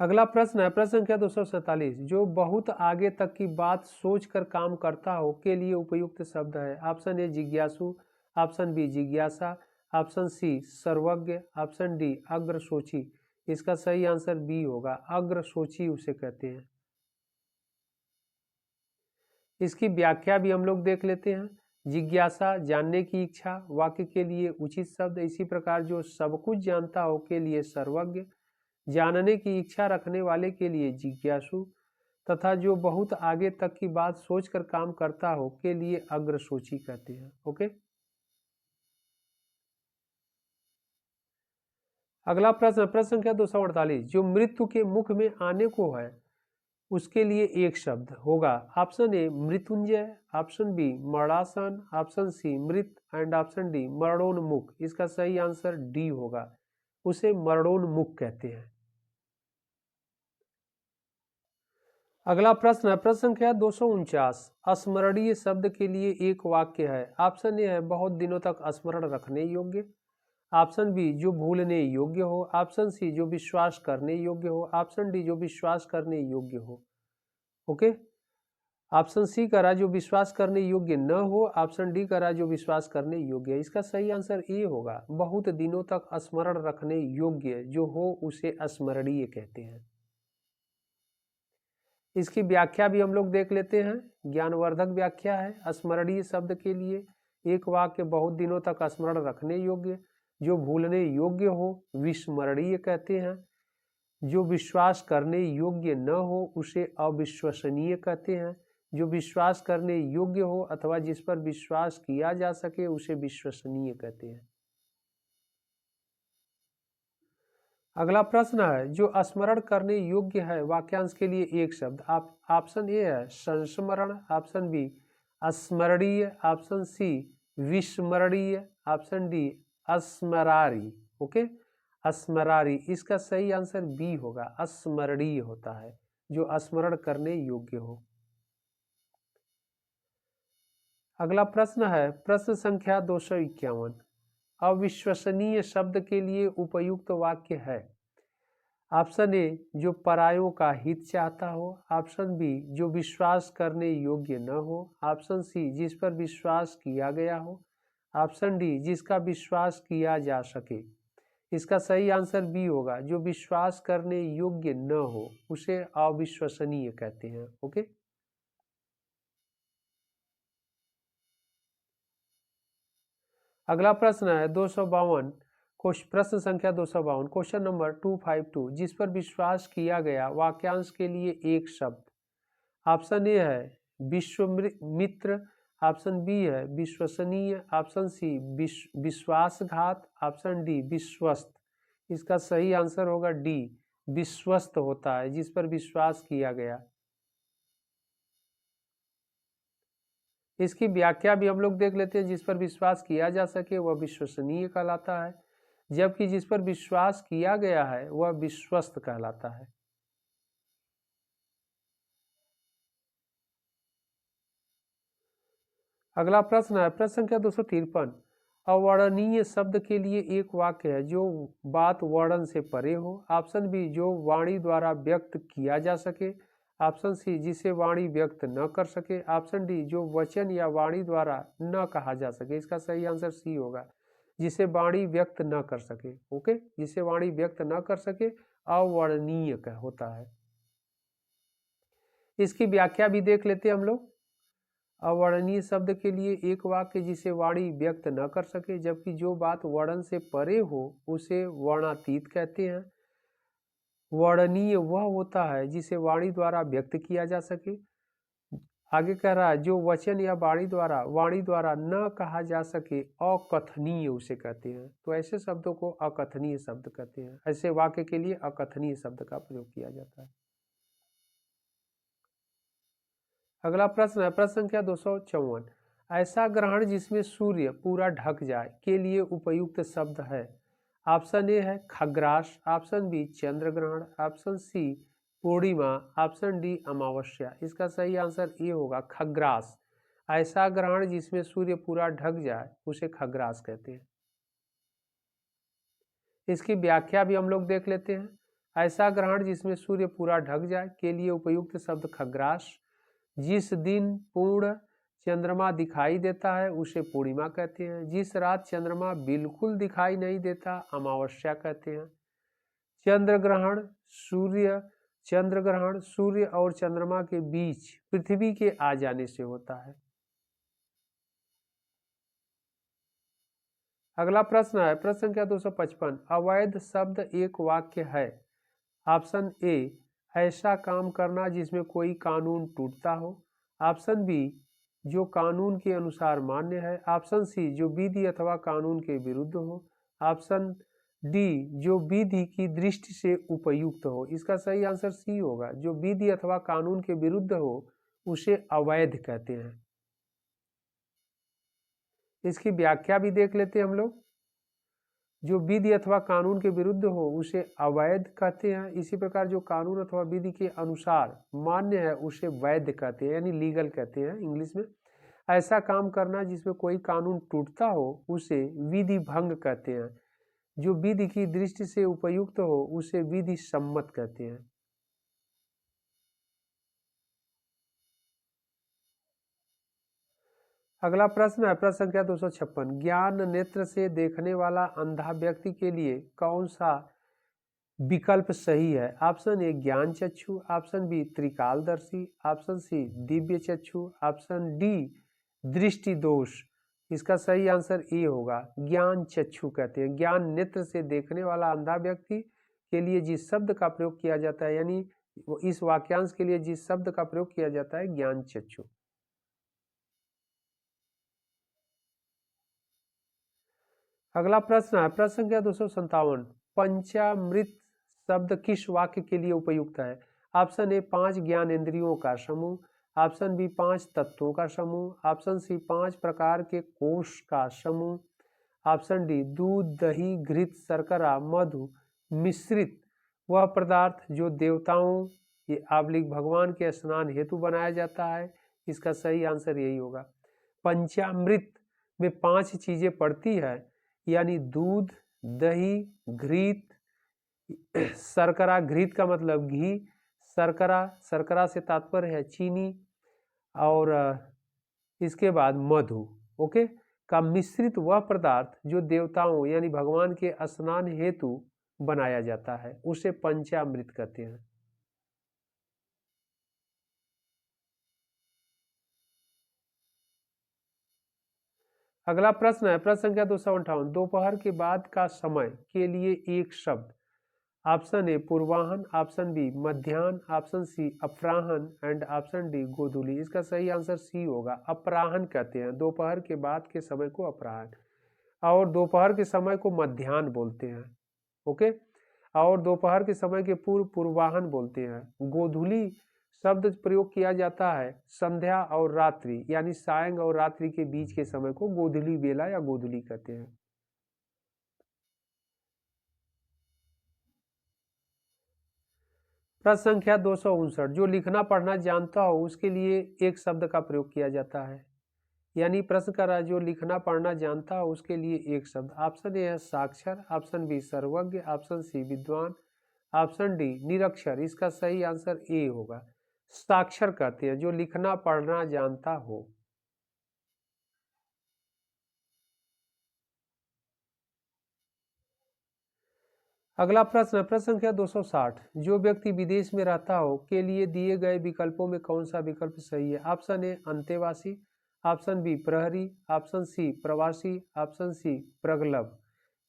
अगला प्रश्न है प्रश्न संख्या 247, जो बहुत आगे तक की बात सोचकर काम करता हो के लिए उपयुक्त शब्द है। ऑप्शन ए जिज्ञासु, ऑप्शन बी जिज्ञासा, ऑप्शन सी सर्वज्ञ, ऑप्शन डी अग्रसोची। इसका सही आंसर बी होगा, अग्रसोची उसे कहते हैं। इसकी व्याख्या भी हम लोग देख लेते हैं। जिज्ञासा जानने की इच्छा, वाक्य के लिए उचित शब्द। इसी प्रकार जो सब कुछ जानता हो के लिए सर्वज्ञ, जानने की इच्छा रखने वाले के लिए जिज्ञासु, तथा जो बहुत आगे तक की बात सोचकर काम करता हो के लिए अग्रसोची कहते हैं। ओके, अगला प्रश्न प्रश्न संख्या 248, जो मृत्यु के मुख में आने को है उसके लिए एक शब्द होगा। ऑप्शन ए मृत्युंजय, ऑप्शन बी मरणासन, ऑप्शन सी मृत एंड ऑप्शन डी मरणोन्मुख। इसका सही आंसर डी होगा, उसे मरणोन्मुख कहते हैं। अगला प्रश्न है, प्रश्न संख्या 249। स्मरणीय शब्द के लिए एक वाक्य है। ऑप्शन ए है बहुत दिनों तक स्मरण रखने योग्य। ऑप्शन बी जो भूलने योग्य हो। ऑप्शन सी जो विश्वास करने योग्य हो। ऑप्शन डी जो विश्वास करने योग्य हो। ओके, ऑप्शन सी करा जो विश्वास करने योग्य न हो। ऑप्शन डी करा जो विश्वास करने योग्य है। इसका सही आंसर ए होगा, बहुत दिनों तक स्मरण रखने योग्य जो हो उसे स्मरणीय कहते हैं। इसकी व्याख्या भी हम लोग देख लेते हैं। ज्ञानवर्धक व्याख्या है स्मरणीय शब्द के लिए। एक वाक्य बहुत दिनों तक स्मरण रखने योग्य, जो भूलने योग्य हो विस्मरणीय कहते हैं। जो विश्वास करने योग्य न हो उसे अविश्वसनीय कहते हैं। जो विश्वास करने योग्य हो अथवा जिस पर विश्वास किया जा सके उसे विश्वसनीय कहते हैं। अगला प्रश्न है, जो स्मरण करने योग्य है वाक्यांश के लिए एक शब्द। आप ऑप्शन ए है संस्मरण। ऑप्शन बी स्मरणीय। ऑप्शन सी विस्मरणीय। ऑप्शन डी स्मरारी। ओके, स्मरारी। इसका सही आंसर बी होगा, स्मरणीय होता है जो स्मरण करने योग्य हो। अगला प्रश्न है, प्रश्न संख्या 251। अविश्वसनीय शब्द के लिए उपयुक्त वाक्य है। ऑप्शन ए जो परायों का हित चाहता हो। ऑप्शन बी जो विश्वास करने योग्य न हो। ऑप्शन सी जिस पर विश्वास किया गया हो। ऑप्शन डी जिसका विश्वास किया जा सके। इसका सही आंसर बी होगा, जो विश्वास करने योग्य न हो उसे अविश्वसनीय कहते हैं। ओके, अगला प्रश्न है 252। प्रश्न संख्या 252, क्वेश्चन नंबर 252। जिस पर विश्वास किया गया वाक्यांश के लिए एक शब्द। ऑप्शन ए है विश्वामित्र। ऑप्शन बी है विश्वसनीय। ऑप्शन सी विश्वासघात। ऑप्शन डी विश्वस्त। इसका सही आंसर होगा डी, विश्वस्त होता है जिस पर विश्वास किया गया। इसकी व्याख्या भी हम लोग देख लेते हैं। जिस पर विश्वास किया जा सके वह विश्वसनीय कहलाता है, जबकि जिस पर विश्वास किया गया है वह विश्वस्त कहलाता है। अगला प्रश्न है, प्रश्न संख्या 253। अवर्णनीय शब्द के लिए एक वाक्य है जो बात वर्णन से परे हो। ऑप्शन बी जो वाणी द्वारा व्यक्त किया जा सके। ऑप्शन सी जिसे वाणी व्यक्त न कर सके। ऑप्शन डी जो वचन या वाणी द्वारा न कहा जा सके। इसका सही आंसर सी होगा, जिसे वाणी व्यक्त न कर सके। ओके, जिसे वाणी व्यक्त न कर सके अवर्णनीय होता है। इसकी व्याख्या भी देख लेते हैं हम लोग। अवर्णनीय शब्द के लिए एक वाक्य जिसे वाणी व्यक्त न कर सके, जबकि जो बात वर्णन से परे हो उसे वर्णातीत कहते हैं। वर्णनीय वह होता है जिसे वाणी द्वारा व्यक्त किया जा सके। आगे कह रहा है जो वचन या वाणी द्वारा न कहा जा सके अकथनीय उसे कहते हैं। तो ऐसे शब्दों को अकथनीय शब्द कहते हैं। ऐसे वाक्य के लिए अकथनीय शब्द का प्रयोग किया जाता है। अगला प्रश्न है, प्रश्न संख्या 254। ऐसा ग्रहण जिसमें सूर्य पूरा ढक जाए के लिए उपयुक्त शब्द है। ऑप्शन ए है खग्रास। ऑप्शन बी चंद्र ग्रहण। ऑप्शन सी पूर्णिमा। ऑप्शन डी अमावस्या। इसका सही आंसर ए होगा खग्रास। ऐसा ग्रहण जिसमें सूर्य पूरा ढक जाए उसे खग्रास कहते हैं। इसकी व्याख्या भी हम लोग देख लेते हैं। ऐसा ग्रहण जिसमें सूर्य पूरा ढक जाए के लिए उपयुक्त शब्द खग्रास। जिस दिन पूर्ण चंद्रमा दिखाई देता है उसे पूर्णिमा कहते हैं। जिस रात चंद्रमा बिल्कुल दिखाई नहीं देता अमावस्या कहते हैं। चंद्र ग्रहण सूर्य और चंद्रमा के बीच पृथ्वी के आ जाने से होता है। अगला प्रश्न है, प्रश्न संख्या 255। अवैध शब्द एक वाक्य है। ऑप्शन ए ऐसा काम करना जिसमें कोई कानून टूटता हो। ऑप्शन बी जो कानून के अनुसार मान्य है। ऑप्शन सी जो विधि अथवा कानून के विरुद्ध हो। ऑप्शन डी जो विधि की दृष्टि से उपयुक्त हो। इसका सही आंसर सी होगा, जो विधि अथवा कानून के विरुद्ध हो उसे अवैध कहते हैं। इसकी व्याख्या भी देख लेते हैं हम लोग। जो विधि अथवा कानून के विरुद्ध हो उसे अवैध कहते हैं। इसी प्रकार जो कानून अथवा विधि के अनुसार मान्य है उसे वैध कहते हैं, यानी लीगल कहते हैं इंग्लिश में। ऐसा काम करना जिसमें कोई कानून टूटता हो उसे विधि भंग कहते हैं। जो विधि की दृष्टि से उपयुक्त हो उसे विधि सम्मत कहते हैं। अगला प्रश्न है प्रश्न संख्या 256। ज्ञान नेत्र से देखने वाला अंधा व्यक्ति के लिए कौन सा विकल्प सही है? ऑप्शन ए ज्ञान चक्षु, option B त्रिकालदर्शी, option C Divya चक्षु, ऑप्शन डी दृष्टि दोष। इसका सही आंसर ए होगा, ज्ञान चक्षु कहते हैं। ज्ञान नेत्र से देखने वाला अंधा व्यक्ति के लिए जिस शब्द का प्रयोग किया जाता है, यानी इस वाक्यांश के लिए जिस शब्द का प्रयोग किया जाता है ज्ञान चक्षु। अगला प्रश्न है प्रश्न संख्या 257। पंचामृत शब्द किस वाक्य के लिए उपयुक्त है? ऑप्शन ए 5 ज्ञानेंद्रियों का समूह, ऑप्शन बी 5 तत्वों का समूह, ऑप्शन सी 5 प्रकार के कोष का समूह, ऑप्शन डी दूध दही घृत शर्करा मधु मिश्रित वह पदार्थ जो देवताओं भगवान के स्नान हेतु बनाया जाता है। इसका सही आंसर यही होगा। पंचामृत में 5 चीजें पड़ती है, यानी दूध दही घृत शर्करा, घृत का मतलब घी, शर्करा, शर्करा से तात्पर्य है चीनी, और इसके बाद मधु, ओके, का मिश्रित वह पदार्थ जो देवताओं यानी भगवान के स्नान हेतु बनाया जाता है उसे पंचामृत कहते हैं। अगला प्रश्न है प्रश्न संख्या 258। दोपहर के बाद का समय के लिए एक शब्द। ऑप्शन ए पूर्वाहन, ऑप्शन बी मध्याह्न, ऑप्शन सी अपराहन एंड ऑप्शन डी गोधूली। इसका सही आंसर सी होगा, अपराहन कहते हैं। दोपहर के बाद के समय को अपराहन, और दोपहर के समय को मध्याह्न बोलते हैं, ओके, और दोपहर के समय के पूर्व पूर्वाहन बोलते हैं। गोधूली शब्द प्रयोग किया जाता है संध्या और रात्रि, यानी सायं और रात्रि के बीच के समय को गोधूली बेला या गोधूली कहते हैं। प्रश्न संख्या 259। जो लिखना पढ़ना जानता हो उसके लिए एक शब्द का प्रयोग किया जाता है, यानी प्रश्न कर रहा है जो लिखना पढ़ना जानता हो उसके लिए एक शब्द। ऑप्शन ए है साक्षर, ऑप्शन बी सर्वज्ञ, ऑप्शन सी विद्वान, ऑप्शन डी निरक्षर। इसका सही आंसर ए होगा, साक्षर कहते हैं जो लिखना पढ़ना जानता हो। अगला प्रश्न है प्रश्न संख्या 260। जो व्यक्ति विदेश में रहता हो के लिए दिए गए विकल्पों में कौन सा विकल्प सही है? ऑप्शन ए अंतेवासी, ऑप्शन बी प्रहरी, ऑप्शन सी प्रवासी, ऑप्शन सी प्रगल्भ।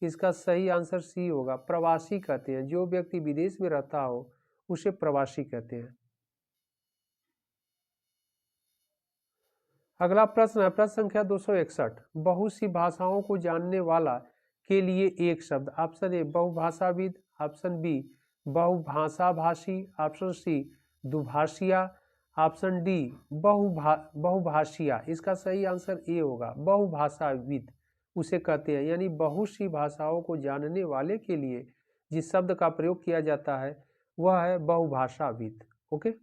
इसका सही आंसर सी होगा, प्रवासी कहते हैं। जो व्यक्ति विदेश में रहता हो उसे प्रवासी कहते हैं। अगला प्रश्न है प्रश्न संख्या 261। बहुत सी भाषाओं को जानने वाला के लिए एक शब्द। ऑप्शन ए बहुभाषाविद, ऑप्शन बी बहुभाषाभाषी, ऑप्शन सी दुभाषिया, ऑप्शन डी बहुभाषिया। इसका सही आंसर ए होगा, बहुभाषाविद उसे कहते हैं, यानी बहुत सी भाषाओं को जानने वाले के लिए जिस शब्द का प्रयोग किया जाता है वह है बहुभाषाविद, ओके।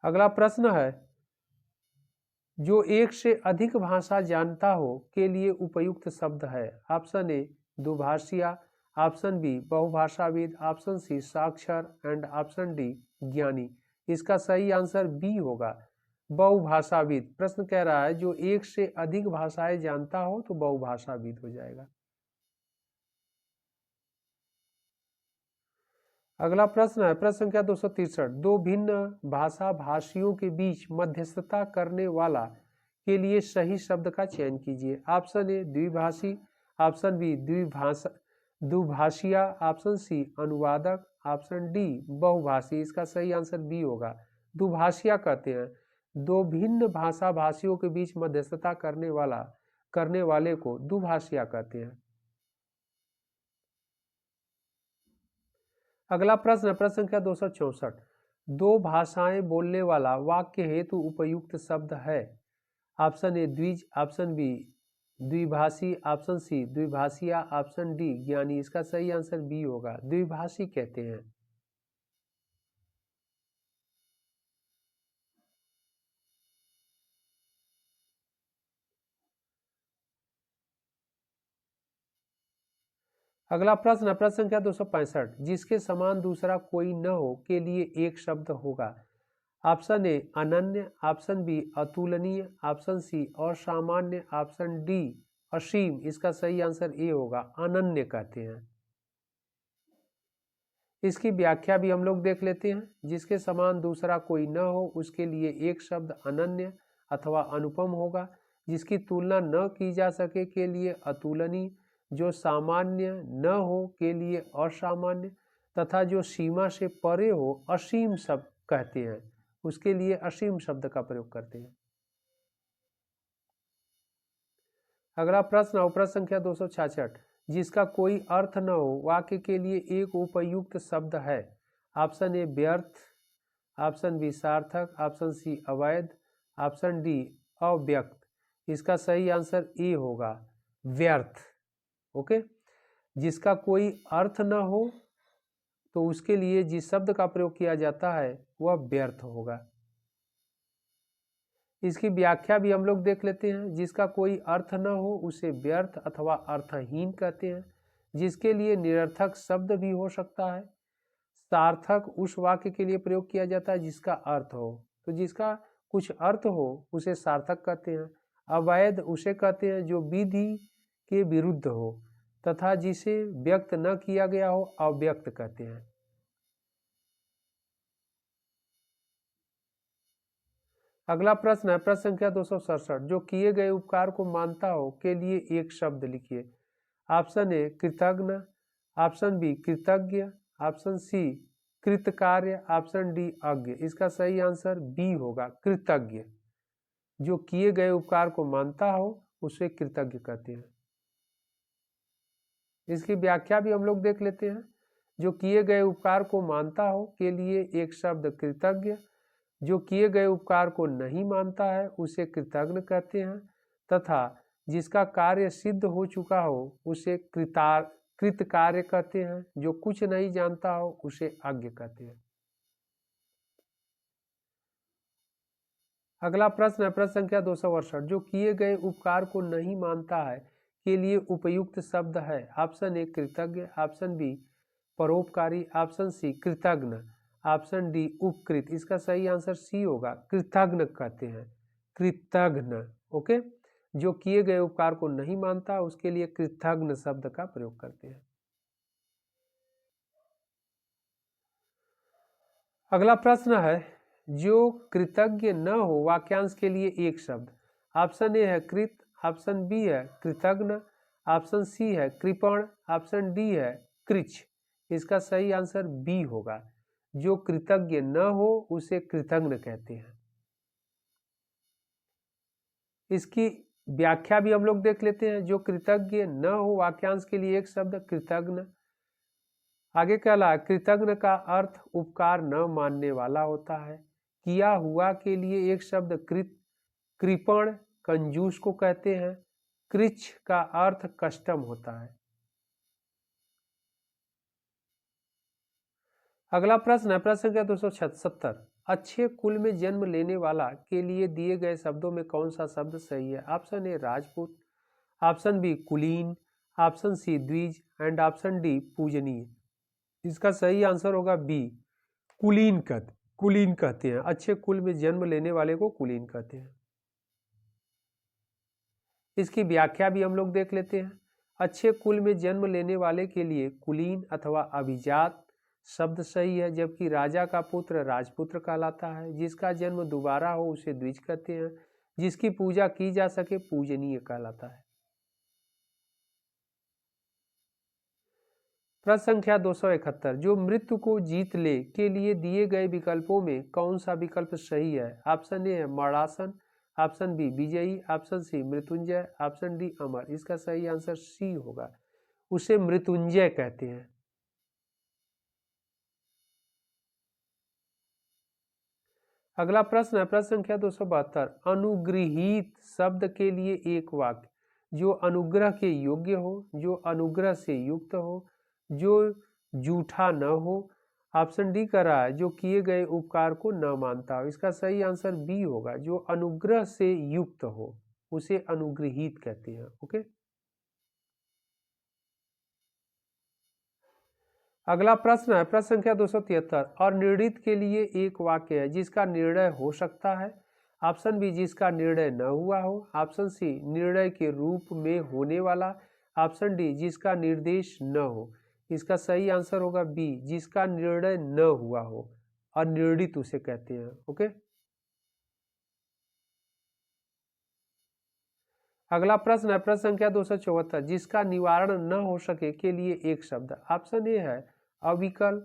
अगला प्रश्न है जो एक से अधिक भाषा जानता हो के लिए उपयुक्त शब्द है। ऑप्शन ए दुभाषिया, ऑप्शन बी बहुभाषाविद, ऑप्शन सी साक्षर एंड ऑप्शन डी ज्ञानी। इसका सही आंसर बी होगा, बहुभाषाविद। प्रश्न कह रहा है जो एक से अधिक भाषाएं जानता हो तो बहुभाषाविद हो जाएगा। अगला प्रश्न है प्रश्न संख्या 263। दो भिन्न भाषा भाषियों के बीच मध्यस्थता करने वाला के लिए सही शब्द का चयन कीजिए। ऑप्शन ए द्विभाषी, ऑप्शन बी दुभाषिया, ऑप्शन सी अनुवादक, ऑप्शन डी बहुभाषी। इसका सही आंसर बी होगा, दुभाषिया कहते हैं। दो भिन्न भाषा भाषियों के बीच मध्यस्थता करने वाले को दुभाषिया कहते हैं। अगला प्रश्न है प्रश्न संख्या 264। दो भाषाएं बोलने वाला वाक्य हेतु उपयुक्त शब्द है। ऑप्शन ए द्विज, ऑप्शन बी द्विभाषी, ऑप्शन सी द्विभाषिया, ऑप्शन डी ज्ञानी। इसका सही आंसर बी होगा, द्विभाषी कहते हैं। अगला प्रश्न है प्रश्न संख्या 265, जिसके समान दूसरा कोई न हो के लिए एक शब्द होगा। ऑप्शन ए अनन्य, ऑप्शन बी अतुलनीय, ऑप्शन सी असामान्य, ऑप्शन डी असीम। इसका सही आंसर ए होगा, अनन्य कहते हैं। इसकी व्याख्या भी हम लोग देख लेते हैं। जिसके समान दूसरा कोई न हो उसके लिए एक शब्द अनन्य अथवा अनुपम होगा। जिसकी तुलना न की जा सके के लिए अतुलनीय, जो सामान्य न हो के लिए असामान्य, तथा जो सीमा से परे हो असीम शब्द कहते हैं, उसके लिए असीम शब्द का प्रयोग करते हैं। अगला प्रश्न है प्रश्न संख्या 266, जिसका कोई अर्थ न हो वाक्य के लिए एक उपयुक्त शब्द है। ऑप्शन ए व्यर्थ, ऑप्शन बी सार्थक, ऑप्शन सी अवैध, ऑप्शन डी अव्यक्त। इसका सही आंसर ए होगा, व्यर्थ। ओके, जिसका कोई अर्थ न हो तो उसके लिए जिस शब्द का प्रयोग किया जाता है वह व्यर्थ होगा। इसकी व्याख्या भी हम लोग देख लेते हैं। जिसका कोई अर्थ न हो उसे व्यर्थ अथवा अर्थहीन कहते हैं। जिसके लिए निरर्थक शब्द भी हो सकता है। सार्थक उस वाक्य के लिए प्रयोग किया जाता है जिसका अर्थ हो, तो जिसका कुछ अर्थ हो उसे सार्थक कहते हैं। अवैध उसे कहते हैं जो विधि के विरुद्ध हो, तथा जिसे व्यक्त न किया गया हो अव्यक्त कहते हैं। अगला प्रश्न है प्रश्न संख्या 267, जो किए गए उपकार को मानता हो के लिए एक शब्द लिखिए। ऑप्शन ए कृतज्ञ, ऑप्शन बी कृतज्ञ, ऑप्शन सी कृतकार्य, ऑप्शन डी अज्ञ। इसका सही आंसर बी होगा, कृतज्ञ। जो किए गए उपकार को मानता हो उसे कृतज्ञ कहते हैं। इसकी व्याख्या भी हम लोग देख लेते हैं। जो किए गए उपकार को मानता हो के लिए एक शब्द कृतज्ञ। जो किए गए उपकार को नहीं मानता है उसे कृतज्ञ कहते हैं, तथा जिसका कार्य सिद्ध हो चुका हो उसे कृतकार्य कहते हैं। जो कुछ नहीं जानता हो उसे अज्ञ कहते हैं। अगला प्रश्न है प्रश्न संख्या 268, जो किए गए उपकार को नहीं मानता है के लिए उपयुक्त शब्द है। ऑप्शन ए कृतज्ञ, ऑप्शन बी परोपकारी, ऑप्शन सी कृतज्ञ, ऑप्शन डी उपकृत। इसका सही आंसर सी होगा, कृतज्ञ कहते हैं, कृतज्ञ। ओके, जो किए गए उपकार को नहीं मानता उसके लिए कृतज्ञ शब्द का प्रयोग करते हैं। अगला प्रश्न है, जो कृतज्ञ न हो वाक्यांश के लिए एक शब्द। ऑप्शन ए है कृत, ऑप्शन बी है कृतज्ञ, ऑप्शन सी है कृपण, ऑप्शन डी है कृच। इसका सही आंसर बी होगा, जो कृतज्ञ न हो उसे कृतज्ञ कहते हैं। इसकी व्याख्या भी हम लोग देख लेते हैं। जो कृतज्ञ न हो वाक्यांश के लिए एक शब्द कृतज्ञ। आगे क्या ला, कृतज्ञ का अर्थ उपकार न मानने वाला होता है। किया हुआ के लिए एक शब्द कृत, कृपण कंजूस को कहते हैं। कृच का अर्थ कस्टम होता है। अगला प्रश्न है प्रश्न संख्या 277, अच्छे कुल में जन्म लेने वाला के लिए दिए गए शब्दों में कौन सा शब्द सही है। Option A Rajput, option B कुलीन, ऑप्शन सी द्विज एंड ऑप्शन डी पूजनीय। इसका सही आंसर होगा बी, कुलीन कहते हैं। अच्छे कुल में जन्म लेने वाले को कुलीन कहते हैं। इसकी व्याख्या भी हम लोग देख लेते हैं। अच्छे कुल में जन्म लेने वाले के लिए कुलीन अथवा अभिजात शब्द सही है, जबकि राजा का पुत्र राजपुत्र कहलाता है। जिसका जन्म दोबारा हो उसे द्विज कहते हैं। जिसकी पूजा की जा सके पूजनीय कहलाता है। प्रश्न संख्या 271, जो मृत्यु को जीत ले के लिए दिए गए विकल्पों में कौन सा विकल्प सही है। ऑप्शन ए है मरणासन, ऑप्शन बी विजयी, ऑप्शन सी मृत्युंजय, ऑप्शन डी अमर। इसका सही आंसर सी होगा, उसे मृत्युंजय कहते हैं। अगला प्रश्न है प्रश्न संख्या 272। अनुगृहीत शब्द के लिए एक वाक्य जो अनुग्रह के योग्य हो, जो अनुग्रह से युक्त हो, जो जूठा न हो। ऑप्शन डी कर रहा है जो किए गए उपकार को न मानता हो। इसका सही आंसर बी होगा, जो अनुग्रह से युक्त हो उसे अनुगृहीत कहते हैं। ओके, अगला प्रश्न है प्रश्न संख्या 273। और निर्णित के लिए एक वाक्य है जिसका निर्णय हो सकता है। ऑप्शन बी जिसका निर्णय न हुआ हो। ऑप्शन सी निर्णय के रूप में होने वाला। ऑप्शन डी जिसका निर्देश न हो। इसका सही आंसर होगा बी, जिसका निर्णय न हुआ हो, अनिर्णित उसे कहते हैं। ओके, अगला प्रश्न है प्रश्न संख्या 274। जिसका निवारण न हो सके के लिए एक शब्द। ऑप्शन ए है अविकल,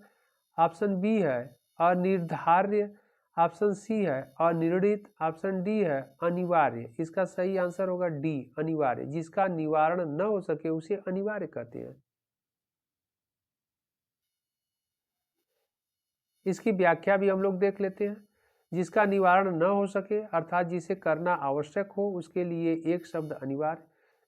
ऑप्शन बी है अनिर्धार्य, ऑप्शन सी है अनिर्णित, ऑप्शन डी है अनिवार्य। इसका सही आंसर होगा डी, अनिवार्य। जिसका निवारण न हो सके उसे अनिवार्य कहते हैं। इसकी व्याख्या भी हम लोग देख लेते हैं। जिसका निवारण न हो सके अर्थात जिसे करना आवश्यक हो उसके लिए एक शब्द अनिवार्य।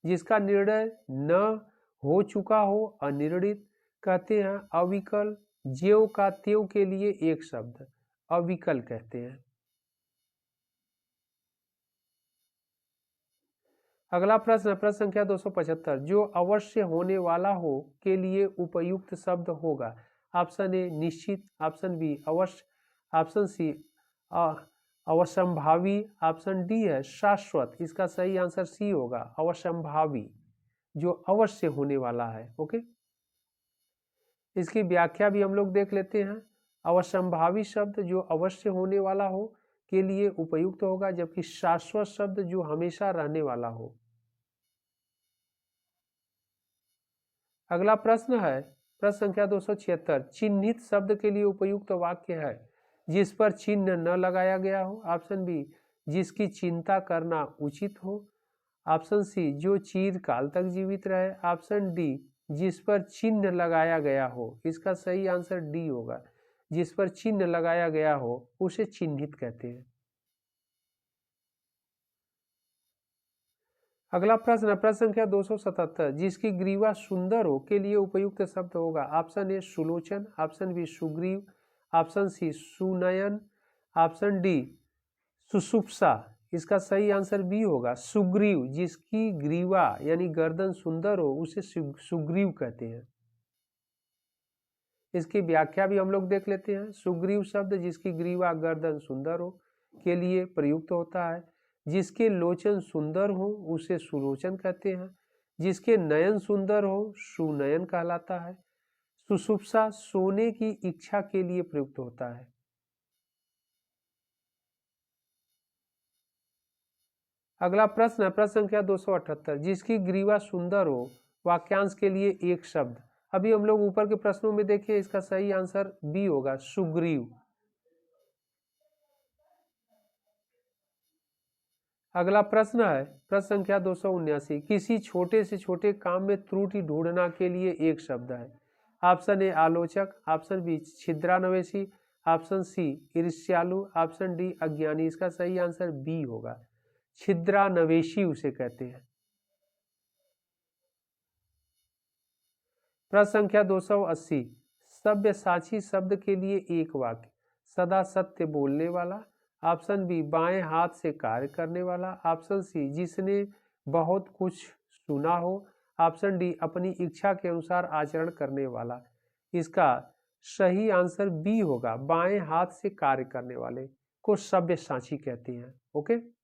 जिसका निर्णय न हो चुका हो अनिर्णित कहते हैं अविकल। ज्यों का त्यों के लिए एक शब्द अविकल कहते हैं। अगला प्रश्न प्रश्न संख्या 275। जो अवश्य होने वाला हो के लिए उपयुक्त शब्द होगा। ऑप्शन ए निश्चित, ऑप्शन बी अवश्य, ऑप्शन सी अवश्यंभावी, ऑप्शन डी है शाश्वत। इसका सही आंसर सी होगा, अवश्यंभावी, जो अवश्य होने वाला है। ओके, इसकी व्याख्या भी हम लोग देख लेते हैं। अवश्यंभावी शब्द जो अवश्य होने वाला हो के लिए उपयुक्त होगा, जबकि शाश्वत शब्द जो हमेशा रहने वाला हो। अगला प्रश्न है प्रश्न संख्या 276। चिन्हित शब्द के लिए उपयुक्त वाक्य है जिस पर चिन्ह न लगाया गया हो। ऑप्शन बी जिसकी चिंता करना उचित हो। ऑप्शन सी जो चिरकाल तक जीवित रहे। ऑप्शन डी जिस पर चिन्ह लगाया गया हो। इसका सही आंसर डी होगा, जिस पर चिन्ह लगाया गया हो उसे चिन्हित कहते हैं। अगला प्रश्न है प्रश्न संख्या 277। जिसकी ग्रीवा सुंदर हो के लिए उपयुक्त शब्द होगा। ऑप्शन ए सुलोचन, ऑप्शन बी सुग्रीव, ऑप्शन सी सुनयन, ऑप्शन डी सुसुप्सा। इसका सही आंसर बी होगा, सुग्रीव। जिसकी ग्रीवा यानी गर्दन सुंदर हो उसे सुग्रीव कहते हैं। इसकी व्याख्या भी हम लोग देख लेते हैं। सुग्रीव शब्द जिसकी ग्रीवा गर्दन सुंदर हो के लिए प्रयुक्त होता है। जिसके लोचन सुंदर हो उसे सुलोचन कहते हैं। जिसके नयन सुंदर हो सुनयन कहलाता है। सुसुप्सा सोने की इच्छा के लिए प्रयुक्त होता है। अगला प्रश्न है प्रश्न संख्या 278। जिसकी ग्रीवा सुंदर हो वाक्यांश के लिए एक शब्द। अभी हम लोग ऊपर के प्रश्नों में देखिए, इसका सही आंसर बी होगा, सुग्रीव। अगला प्रश्न है प्रश्न संख्या 279। किसी छोटे से छोटे काम में त्रुटि ढूंढना के लिए एक शब्द है। ऑप्शन ए आलोचक, ऑप्शन बी छिद्रान्वेषी, ऑप्शन सी ईर्ष्यालु, ऑप्शन डी अज्ञानी। इसका सही आंसर बी होगा, छिद्रान्वेषी उसे कहते हैं। प्रश्न संख्या 280। सब्यसाची शब्द के लिए एक वाक्य। सदा सत्य बोलने वाला। ऑप्शन बी बाएं हाथ से कार्य करने वाला। ऑप्शन सी जिसने बहुत कुछ सुना हो। ऑप्शन डी अपनी इच्छा के अनुसार आचरण करने वाला। इसका सही आंसर बी होगा, बाएं हाथ से कार्य करने वाले को सब्यसाची कहते हैं। ओके।